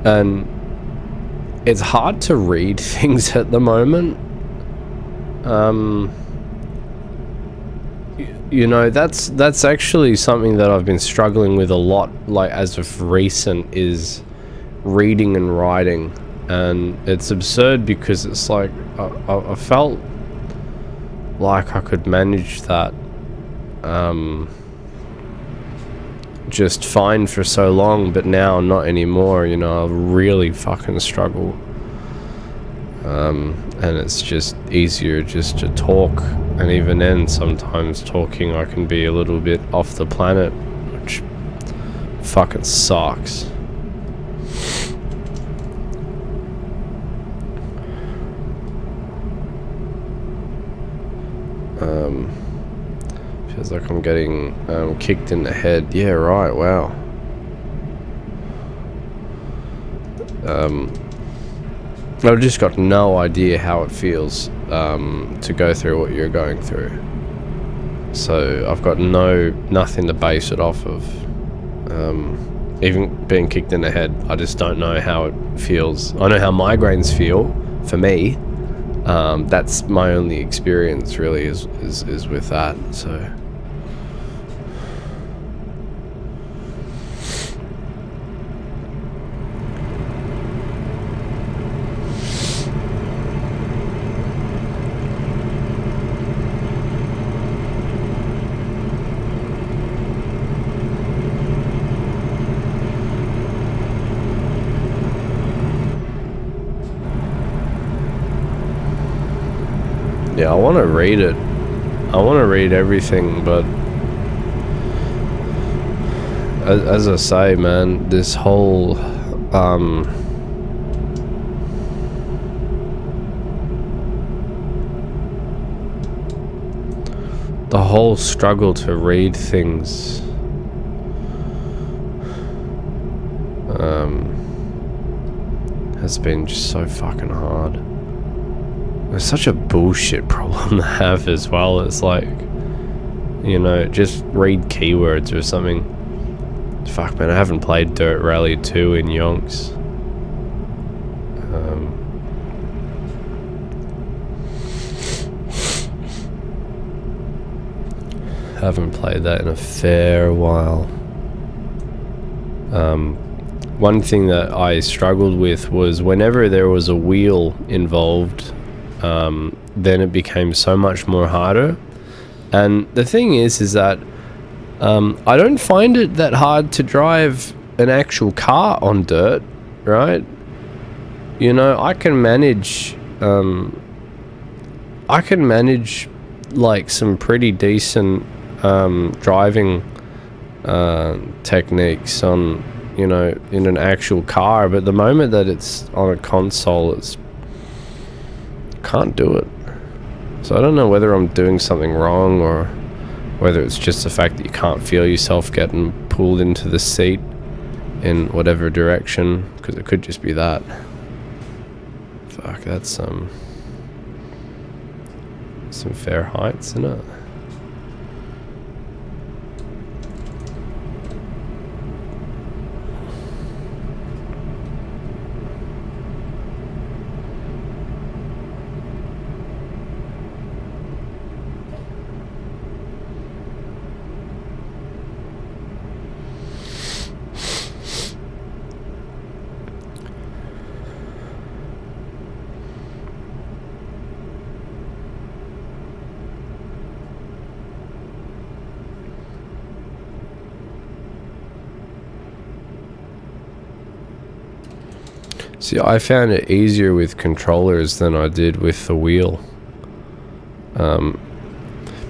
and it's hard to read things at the moment. You know, that's actually something that I've been struggling with a lot, like, as of recent, is reading and writing. And it's absurd because it's like I felt like I could manage that just fine for so long, but now not anymore. You know, I really fucking struggle, and it's just easier just to talk, and even then sometimes talking I can be a little bit off the planet, which fucking sucks. Feels like I'm getting kicked in the head. Yeah, right, wow. I've just got no idea how it feels to go through what you're going through. So I've got nothing to base it off of. Even being kicked in the head, I just don't know how it feels. I know how migraines feel for me. That's my only experience really is with that, so. Yeah, I want to read it. I want to read everything, but as I say, man, this whole the whole struggle to read things has been just so fucking hard. It's such a bullshit problem to have as well. It's like, you know, just read keywords or something. Fuck, man, I haven't played Dirt Rally 2 in yonks. Haven't played that in a fair while. One thing that I struggled with was whenever there was a wheel involved, then it became so much more harder. And the thing is that I don't find it that hard to drive an actual car on dirt, right? You know, I can manage like some pretty decent driving techniques on, you know, in an actual car, but the moment that it's on a console, it's can't do it. So I don't know whether I'm doing something wrong or whether it's just the fact that you can't feel yourself getting pulled into the seat in whatever direction, because it could just be that. Fuck, that's some fair heights, isn't it? See, I found it easier with controllers than I did with the wheel.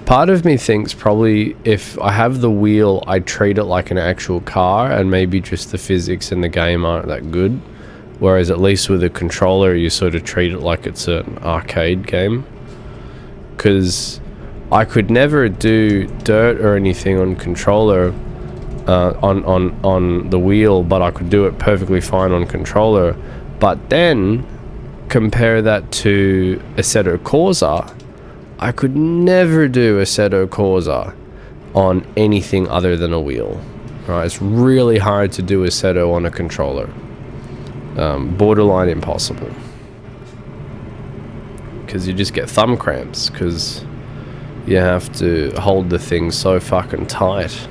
Part of me thinks probably if I have the wheel, I treat it like an actual car, and maybe just the physics in the game aren't that good. Whereas at least with a controller, you sort of treat it like it's an arcade game. Because I could never do dirt or anything on controller, on the wheel, but I could do it perfectly fine on controller. But then compare that to Assetto Corsa, I could never do Assetto Corsa on anything other than a wheel. Right? It's really hard to do Assetto on a controller. Borderline impossible. Because you just get thumb cramps, because you have to hold the thing so fucking tight.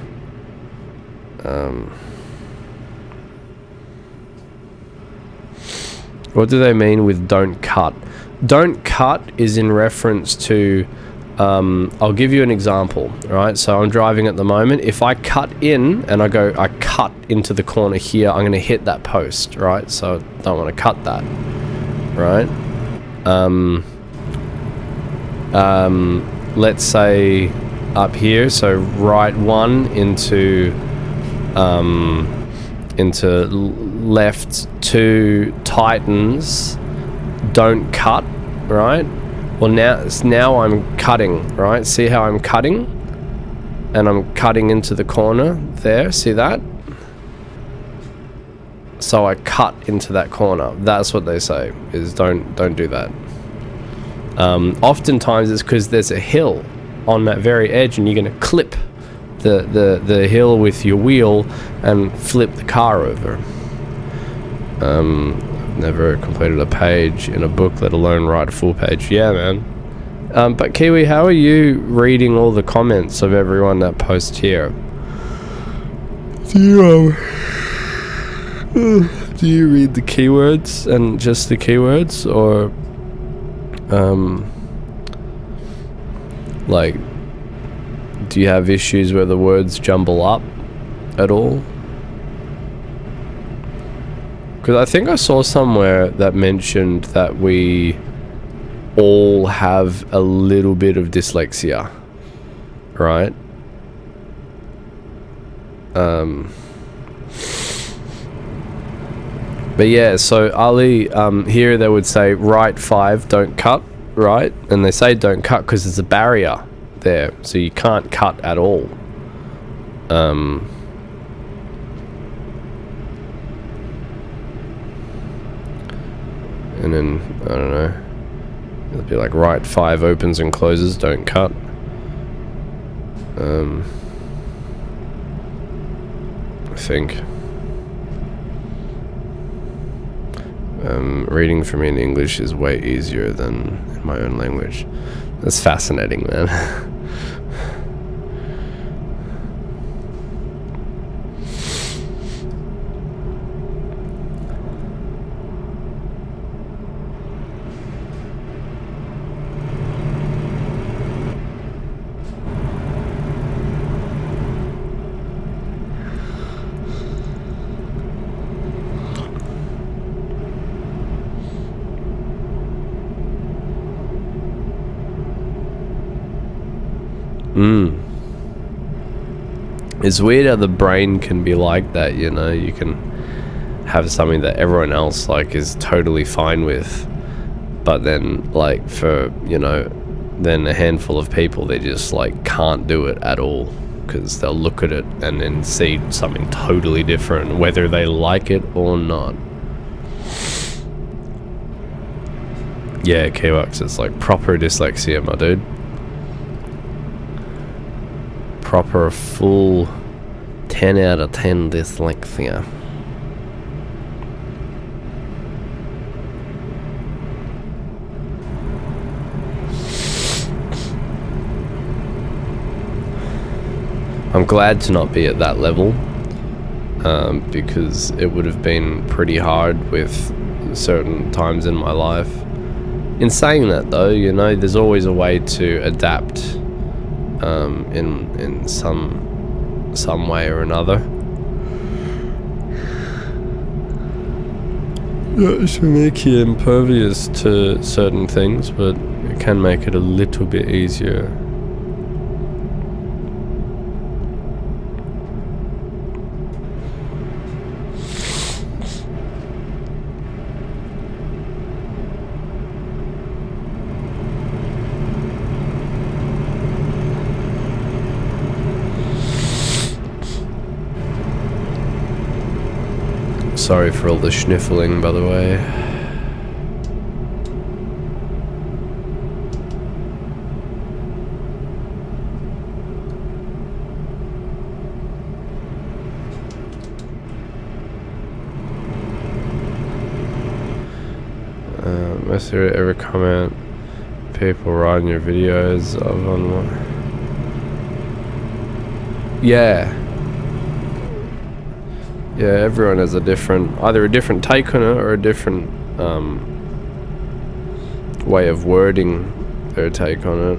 What do they mean with don't cut? Don't cut is in reference to, I'll give you an example, right? So I'm driving at the moment. If I cut in and I cut into the corner here, I'm going to hit that post, right? So I don't want to cut that, right? Let's say up here, so right one into left 2 tightens, don't cut, right? Well, now I'm cutting, right? See how I'm cutting? And I'm cutting into the corner there, see that? So I cut into that corner. That's what they say, is don't do that. Oftentimes it's because there's a hill on that very edge and you're going to clip the hill with your wheel and flip the car over. I've never completed a page in a book, let alone write a full page. Yeah, man. But Kiwi, how are you reading all the comments of everyone that posts here? Do you read the keywords and just the keywords, or like, do you have issues where the words jumble up at all? Because I think I saw somewhere that mentioned that we all have a little bit of dyslexia, right? But yeah, so Ali, here they would say right 5, don't cut, right? And they say don't cut because there's a barrier there, so you can't cut at all. And then, I don't know, it'll be like right 5 opens and closes, don't cut. I think. Reading for me in English is way easier than in my own language. That's fascinating, man. It's weird how the brain can be like that, you know. You can have something that everyone else like is totally fine with, but then like for, you know, then a handful of people, they just like can't do it at all because they'll look at it and then see something totally different whether they like it or not. Yeah, Kiwux, it's like proper dyslexia, my dude. Proper full 10 out of 10 dyslexia. I'm glad to not be at that level, because it would have been pretty hard with certain times in my life. In saying that though, you know, there's always a way to adapt in some way or another. That should make you impervious to certain things, but it can make it a little bit easier. Sorry for all the sniffling, by the way. Most of it ever comment people writing your videos of on what? Yeah. Yeah, everyone has a different, either a different take on it or a different way of wording their take on it.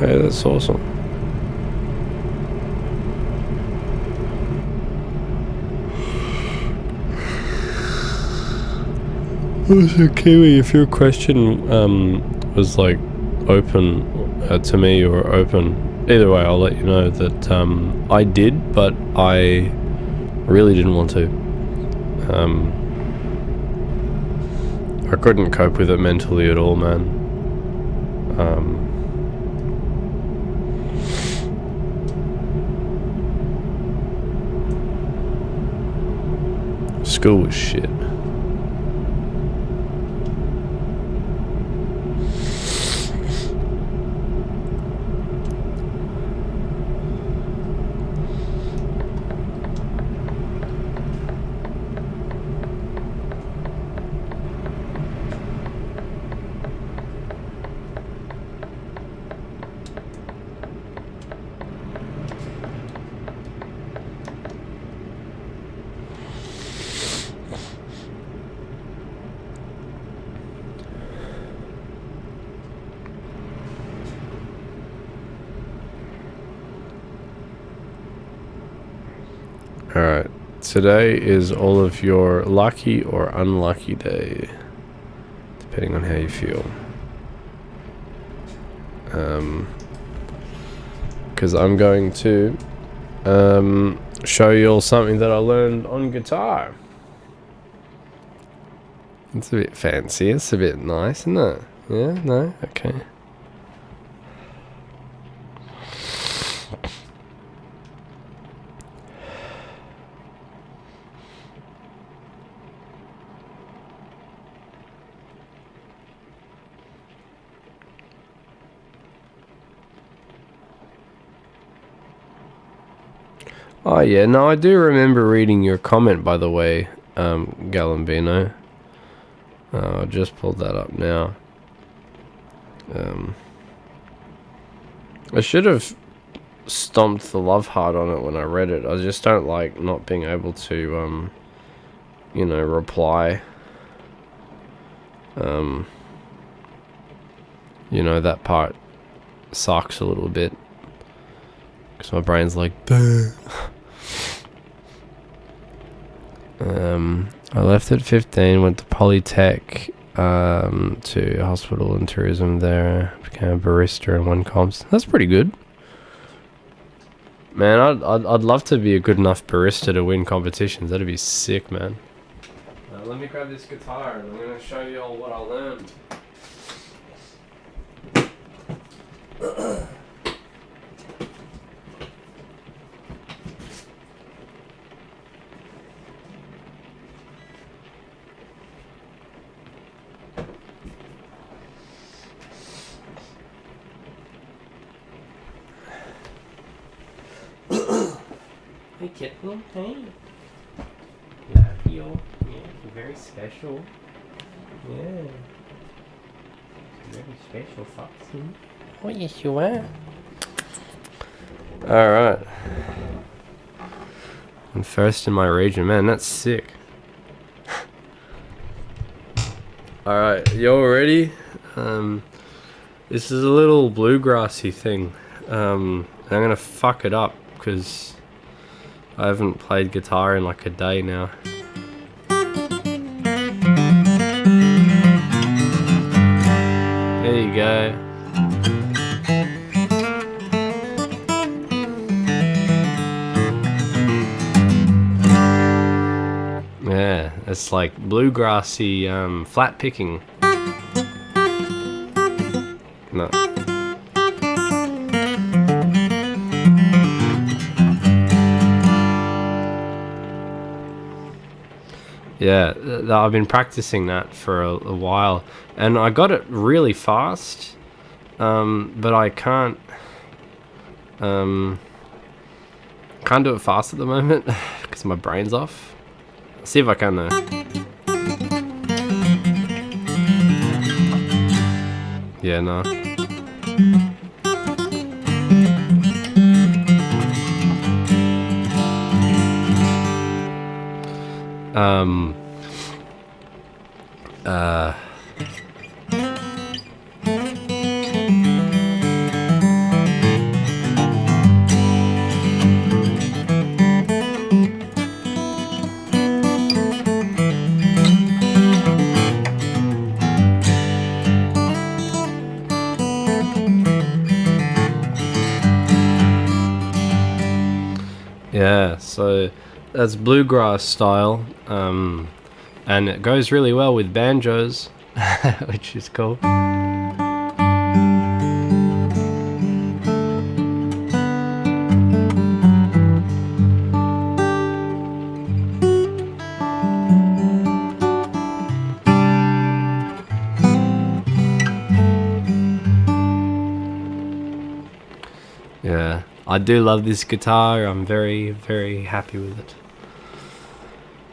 Hey, that's awesome. So Kiwi, if your question was like open to me or open, either way, I'll let you know that I did, but I really didn't want to. I couldn't cope with it mentally at all, man. School was shit. Alright, today is all of your lucky or unlucky day, depending on how you feel. Because I'm going to show you all something that I learned on guitar. It's a bit fancy, it's a bit nice, isn't it? Yeah, no? Okay. Oh yeah, no, I do remember reading your comment, by the way, Galambino. I just pulled that up now. I should have stomped the love heart on it when I read it. I just don't like not being able to, you know, reply. You know, that part sucks a little bit. Because my brain's like, duh. I left at 15, went to Polytech, to hospital and tourism there, became a barista and won comps. That's pretty good. Man, I'd love to be a good enough barista to win competitions. That'd be sick, man. Let me grab this guitar and I'm going to show you all what I learned. Hey kitten, hey. Love you. Yeah, you're very special. Yeah. Very special, Foxy. Oh yes you are. Alright. I'm first in my region, man, that's sick. Alright, you all ready? This is a little bluegrassy thing. I'm gonna fuck it up because I haven't played guitar in like a day now. There you go. Yeah, it's like bluegrassy flat picking. No. Yeah, I've been practicing that for a while, and I got it really fast, but I can't do it fast at the moment because my brain's off. Let's see if I can though. Yeah, no. Yeah, so that's bluegrass style, and it goes really well with banjos, which is cool. Yeah, I do love this guitar. I'm very, very happy with it.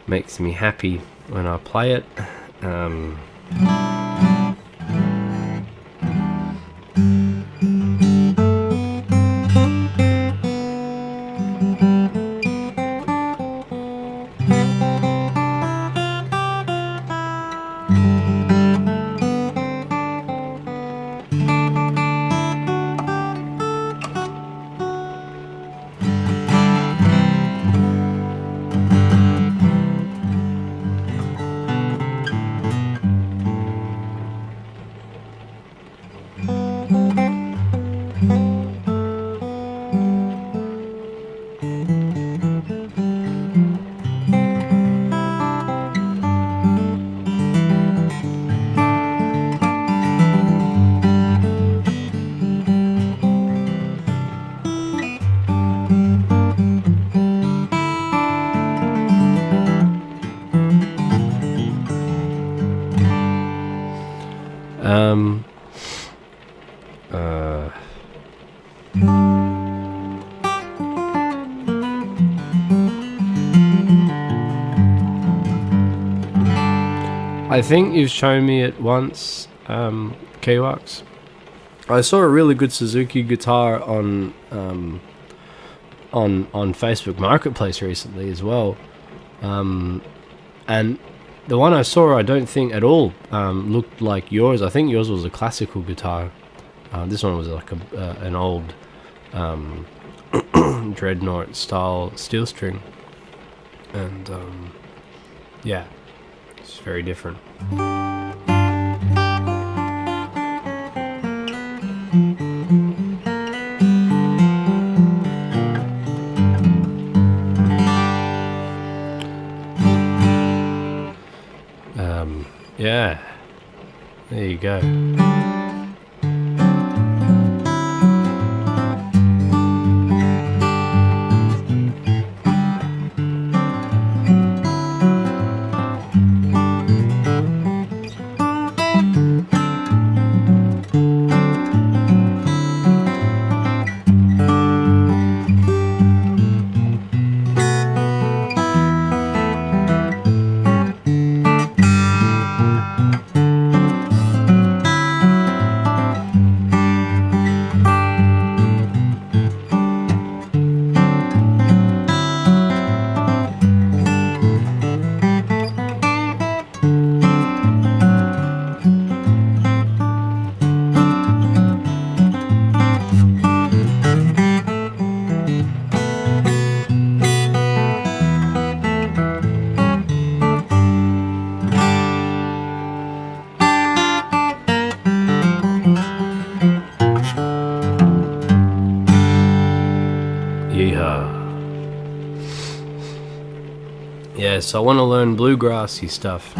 Makes me happy when I play it. I think you've shown me it once, Kiwax. I saw a really good Suzuki guitar on Facebook Marketplace recently as well, and the one I saw I don't think at all looked like yours. I think yours was a classical guitar. This one was like an old Dreadnought style steel string, and yeah, it's very different. Yeah, there you go. Yeah, so I want to learn bluegrassy stuff.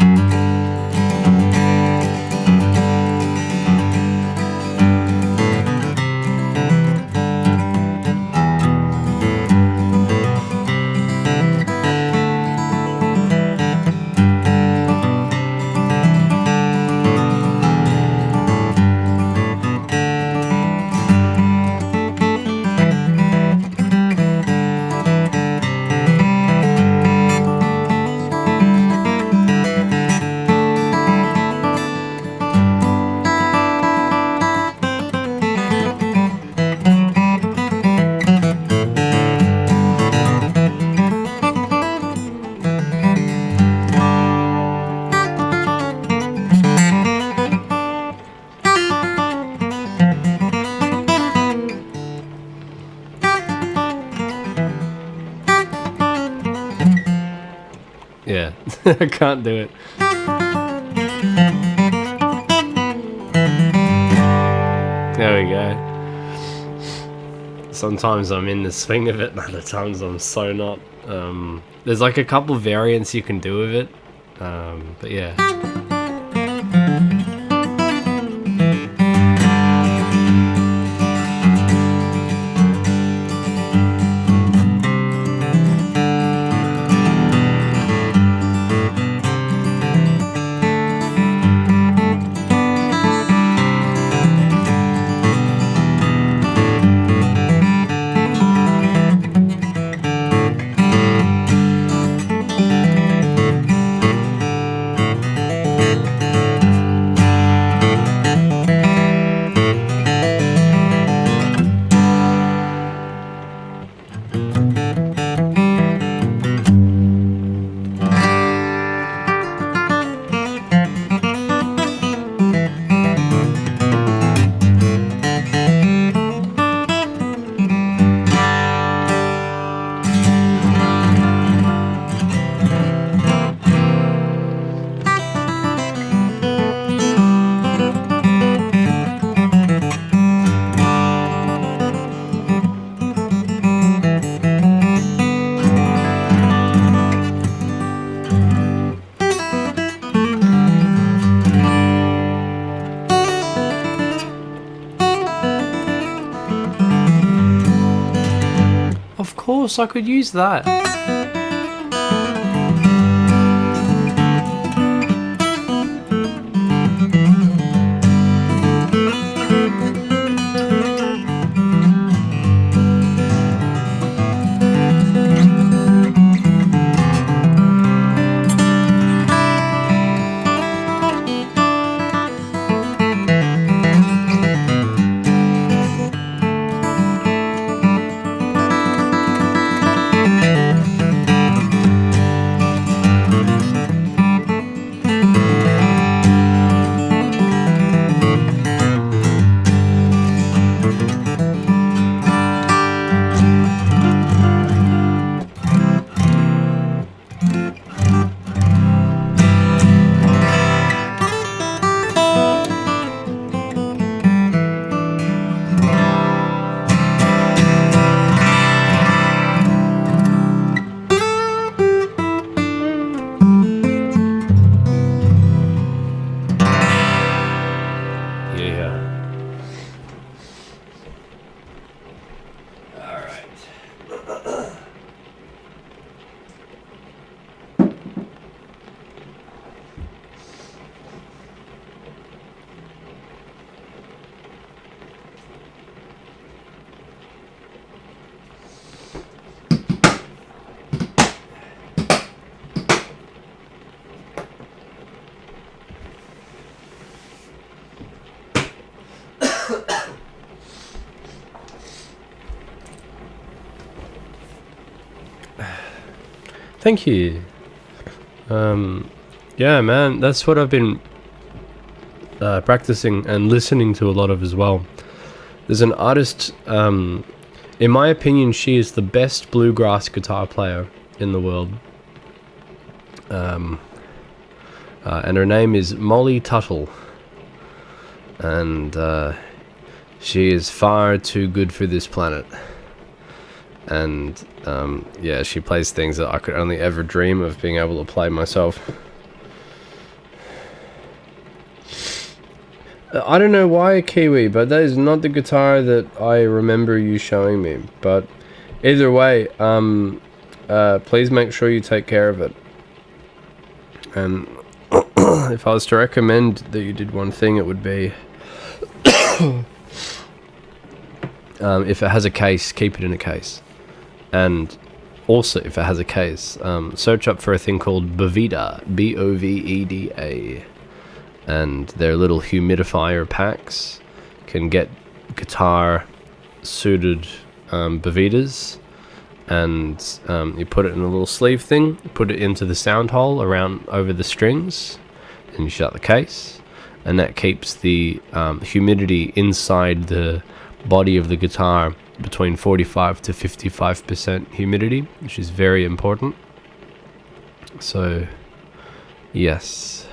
Yeah, I can't do it. There we go. sometimes I'm in the swing of it, and other times I'm so not. There's like a couple variants you can do with it, but yeah. Of course, I could use that. Thank you. Yeah, man, that's what I've been practicing and listening to a lot of as well. There's an artist, in my opinion, she is the best bluegrass guitar player in the world. And her name is Molly Tuttle. And she is far too good for this planet. And yeah, she plays things that I could only ever dream of being able to play myself. I don't know why Kiwi, but that is not the guitar that I remember you showing me. But either way, please make sure you take care of it. And if I was to recommend that you did one thing, it would be if it has a case, keep it in a case. And also, if it has a case, search up for a thing called Boveda, B-O-V-E-D-A. And their little humidifier packs can get guitar-suited Bovedas. And you put it in a little sleeve thing, put it into the sound hole around over the strings, and you shut the case. And that keeps the humidity inside the body of the guitar between 45 to 55% humidity, which is very important. So, yes.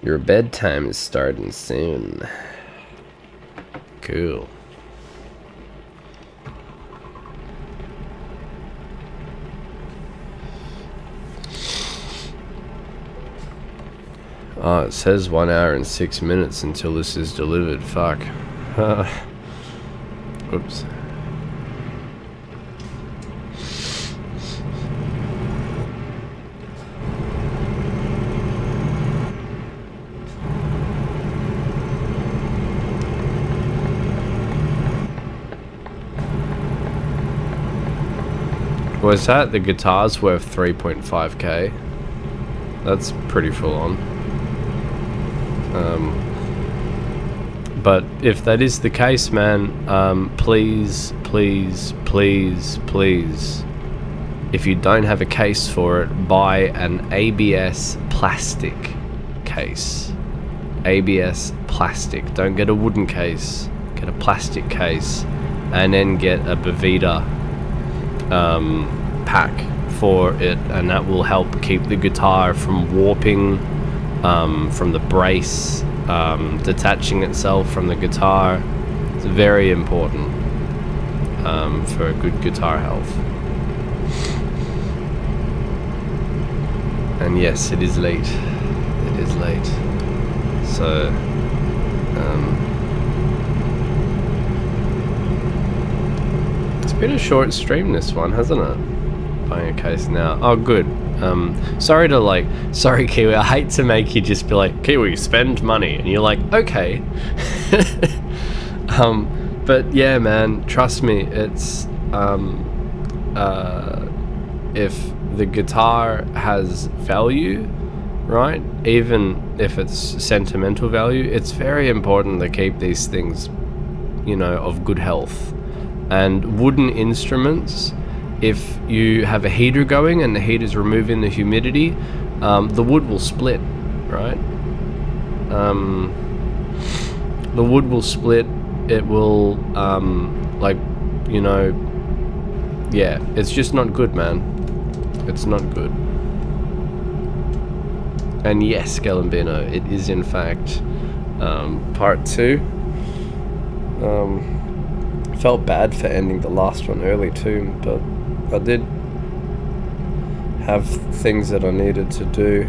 Your bedtime is starting soon. Cool. Oh, it says 1 hour and 6 minutes until this is delivered. Fuck. Oops. Was that the guitar's worth 3.5k? That's pretty full on. But if that is the case, man, please, please, please, please, if you don't have a case for it, buy an ABS plastic case. ABS plastic. Don't get a wooden case. Get a plastic case, and then get a Boveda pack for it, and that will help keep the guitar from warping, from the brace detaching itself from the guitar. It's very important for a good guitar health. And yes, it is late. It is late. So it's been a short stream, this one, hasn't it? Buying a case now. Oh, good. Sorry, Kiwi, I hate to make you just be like, Kiwi, spend money, and you're like, okay. But yeah, man, trust me, it's if the guitar has value, right, even if it's sentimental value, it's very important to keep these things, you know, of good health. And wooden instruments, if you have a heater going and the heater's removing the humidity, the wood will split, right? The wood will split. It will, like, you know, yeah, it's just not good, man. It's not good. And yes, Galambino, it is in fact part 2. Felt bad for ending the last one early too, but I did have things that I needed to do.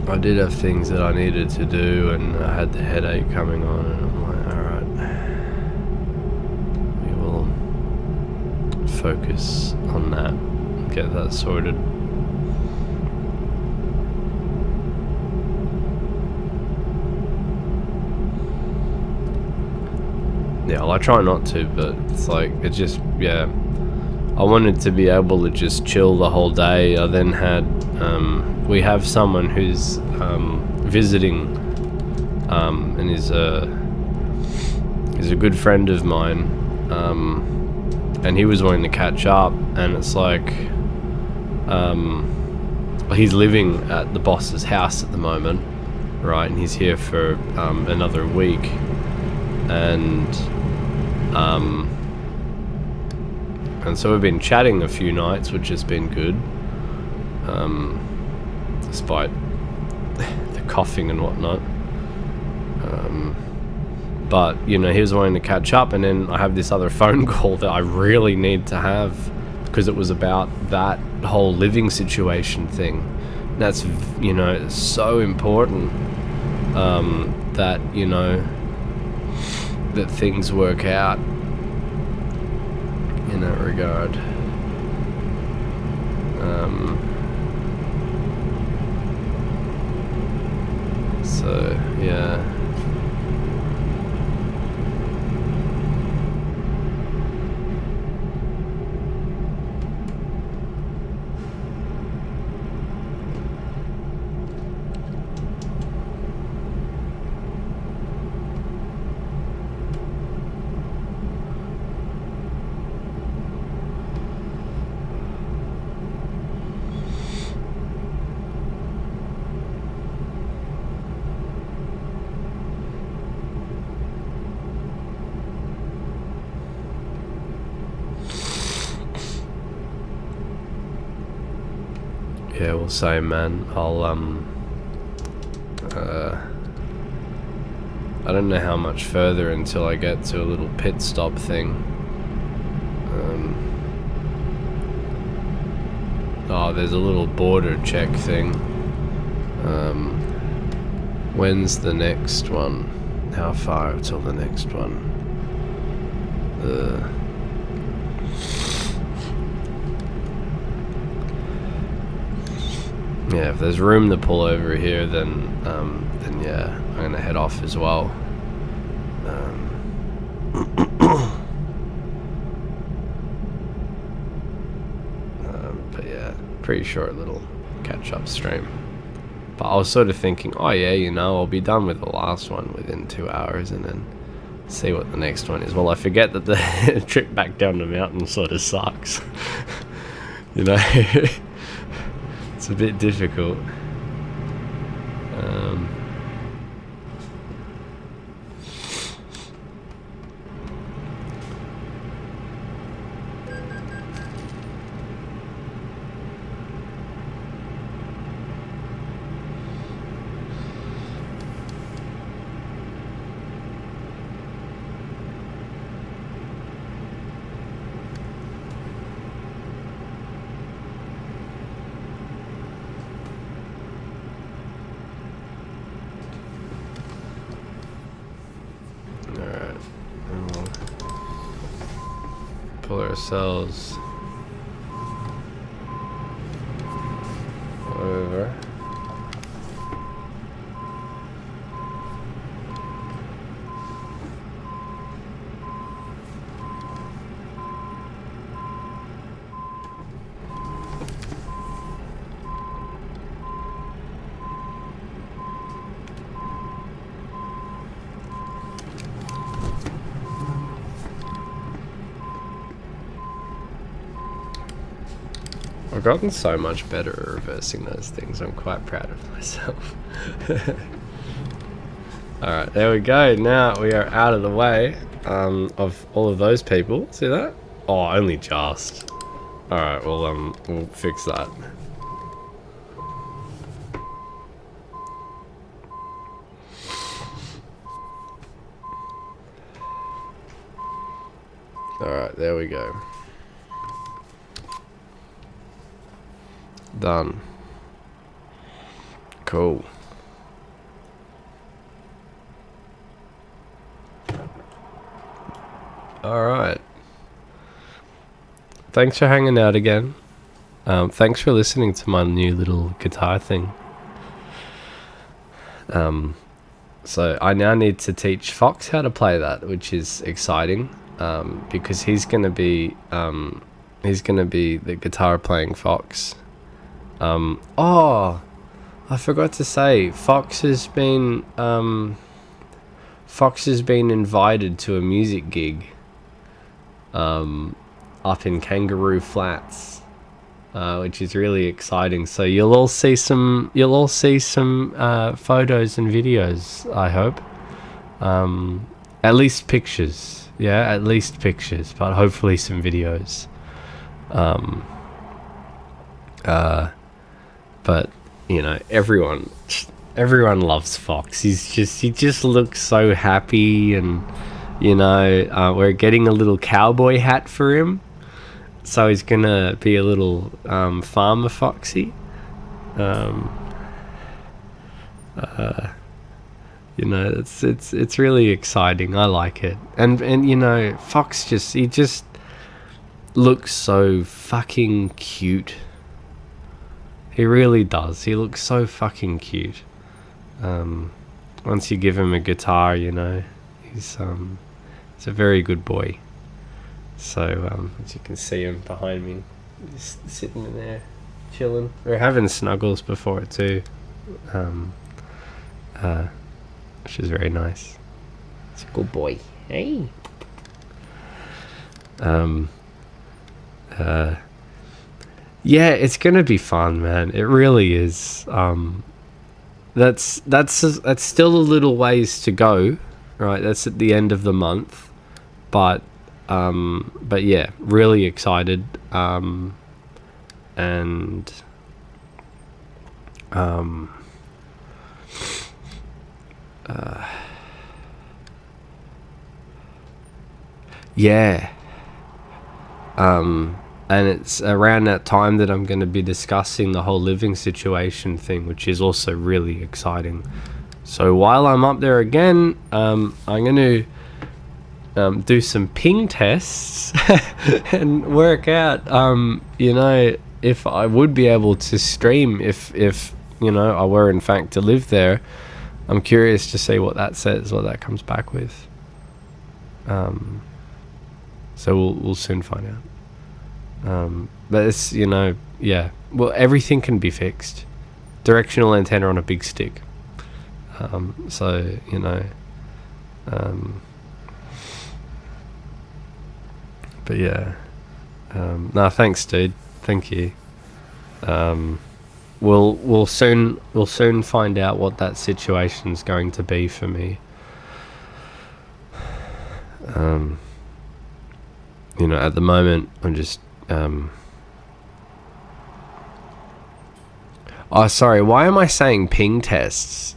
I did have things that I needed to do, and I had the headache coming on, and I'm like, alright, we will focus on that and get that sorted. Yeah, well, I try not to, but it's like, it just, yeah. I wanted to be able to just chill the whole day. I then had, we have someone who's visiting, and is a good friend of mine, and he was wanting to catch up, and it's like, he's living at the boss's house at the moment, right, and he's here for another week, and so we've been chatting a few nights, which has been good, despite the coughing and whatnot. But, you know, he was wanting to catch up, and then I have this other phone call that I really need to have, because it was about that whole living situation thing. And that's, you know, it's so important that, you know, that things work out in that regard. So yeah. yeah, we'll say, man. I'll I don't know how much further until I get to a little pit stop thing. Oh, there's a little border check thing. When's the next one? How far till the next one? Yeah, if there's room to pull over here, then yeah, I'm gonna head off as well. But yeah, pretty short little catch-up stream. But I was sort of thinking, oh yeah, you know, I'll be done with the last one within 2 hours, and then see what the next one is. Well, I forget that the trip back down the mountain sort of sucks. You know, it's a bit difficult. Pull ourselves over. I've gotten so much better at reversing those things. I'm quite proud of myself. Alright, there we go. Now we are out of the way of all of those people. See that? Oh, only just. Alright, well, we'll fix that. Alright, there we go. Done. Cool. Alright. Thanks for hanging out again. Thanks for listening to my new little guitar thing. So I now need to teach Fox how to play that, which is exciting, because he's gonna be the guitar playing Fox. Oh, I forgot to say, Fox has been invited to a music gig up in Kangaroo Flats, which is really exciting. So you'll all see some photos and videos, I hope. At least pictures. Yeah, at least pictures, but hopefully some videos. But you know, everyone loves Fox. He just looks so happy, and you know, we're getting a little cowboy hat for him, so he's gonna be a little farmer Foxy. You know, it's really exciting. I like it, and you know, Fox just looks so fucking cute. He really does. He looks so fucking cute. Once you give him a guitar, you know, he's a very good boy. So as you can see him behind me, just sitting in there, chilling. We're having snuggles before it too, which is very nice. It's a good boy. Hey. Yeah, it's gonna be fun, man. It really is. That's still a little ways to go, right? That's at the end of the month, but yeah, really excited. And Yeah. And it's around that time that I'm going to be discussing the whole living situation thing, which is also really exciting. So while I'm up there again, I'm going to do some ping tests and work out, you know, if I would be able to stream if you know, I were in fact to live there. I'm curious to see what that says, what that comes back with. So we'll soon find out. But it's, you know, yeah, well, everything can be fixed. Directional antenna on a big stick. So, you know, but yeah, no, thanks, dude. Thank you. We'll soon find out what that situation's going to be for me. You know, at the moment, I'm just, oh, sorry, why am I saying ping tests?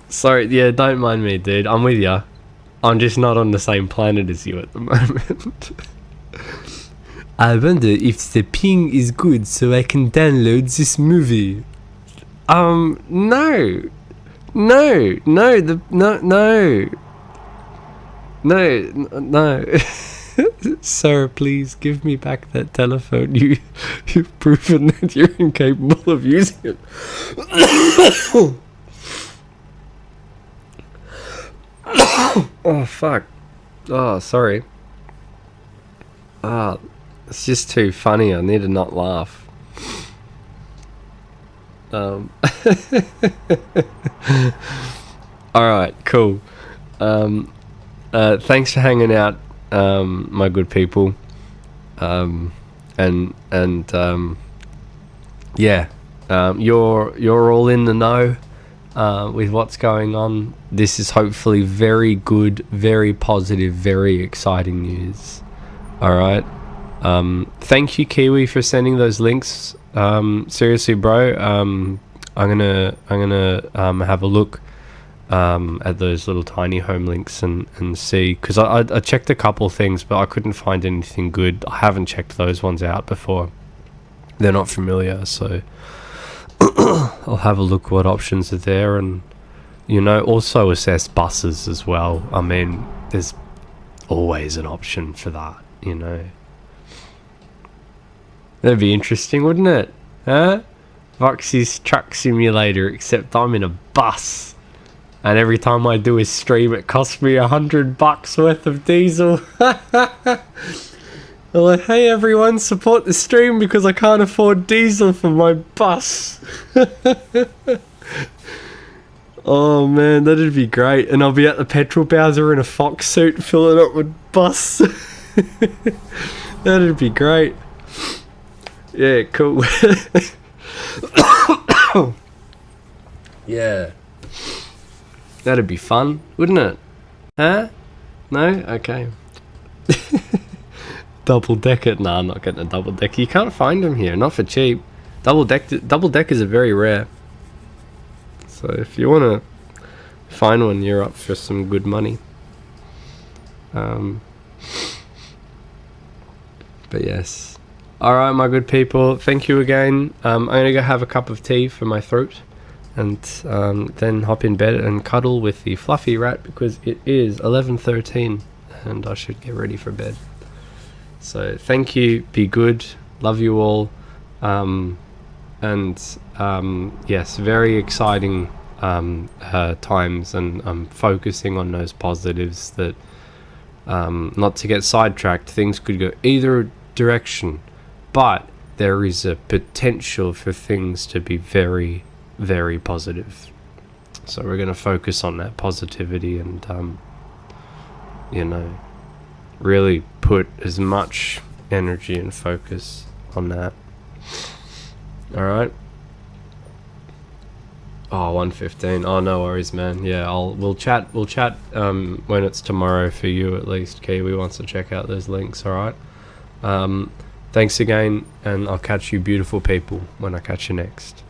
Sorry, yeah, don't mind me, dude. I'm with ya. I'm just not on the same planet as you at the moment. I wonder if the ping is good so I can download this movie. No. Sir, please give me back that telephone. You've proven that you're incapable of using it. Oh, fuck. Oh, sorry. It's just too funny. I need to not laugh. Alright, cool. Thanks for hanging out, my good people. Yeah, you're all in the know with what's going on. This is hopefully very good, very positive, very exciting news. Alright. Thank you, Kiwi, for sending those links. Seriously, bro, I'm gonna have a look at those little tiny home links and see, because I checked a couple things, but I couldn't find anything good. I haven't checked those ones out before. They're not familiar, so I'll have a look what options are there, and, you know, also assess buses as well. I mean, there's always an option for that, you know. That'd be interesting, wouldn't it? Huh? Voksy's truck simulator, except I'm in a bus. And every time I do a stream, it costs me $100 worth of diesel. I'm like, hey everyone, support the stream because I can't afford diesel for my bus. Oh man, that'd be great. And I'll be at the petrol bowser in a fox suit filling up with bus. That'd be great. Yeah, cool. Yeah. That'd be fun, wouldn't it? Huh? No? Okay. Double decker? Nah, I'm not getting a double decker. You can't find them here, not for cheap. Double deckers are very rare. So if you want to find one, you're up for some good money. But yes. Alright, my good people, thank you again. I'm gonna go have a cup of tea for my throat, and then hop in bed and cuddle with the fluffy rat, because it is 11:13 and I should get ready for bed. So thank you, be good, love you all, and yes, very exciting times, and I'm focusing on those positives, that not to get sidetracked, things could go either direction, but there is a potential for things to be very, very positive. So we're going to focus on that positivity, and you know, really put as much energy and focus on that. Alright. Oh, 115. Oh, no worries, man. Yeah, we'll chat when it's tomorrow for you at least. Kiwi wants to check out those links, alright? Thanks again, and I'll catch you beautiful people when I catch you next.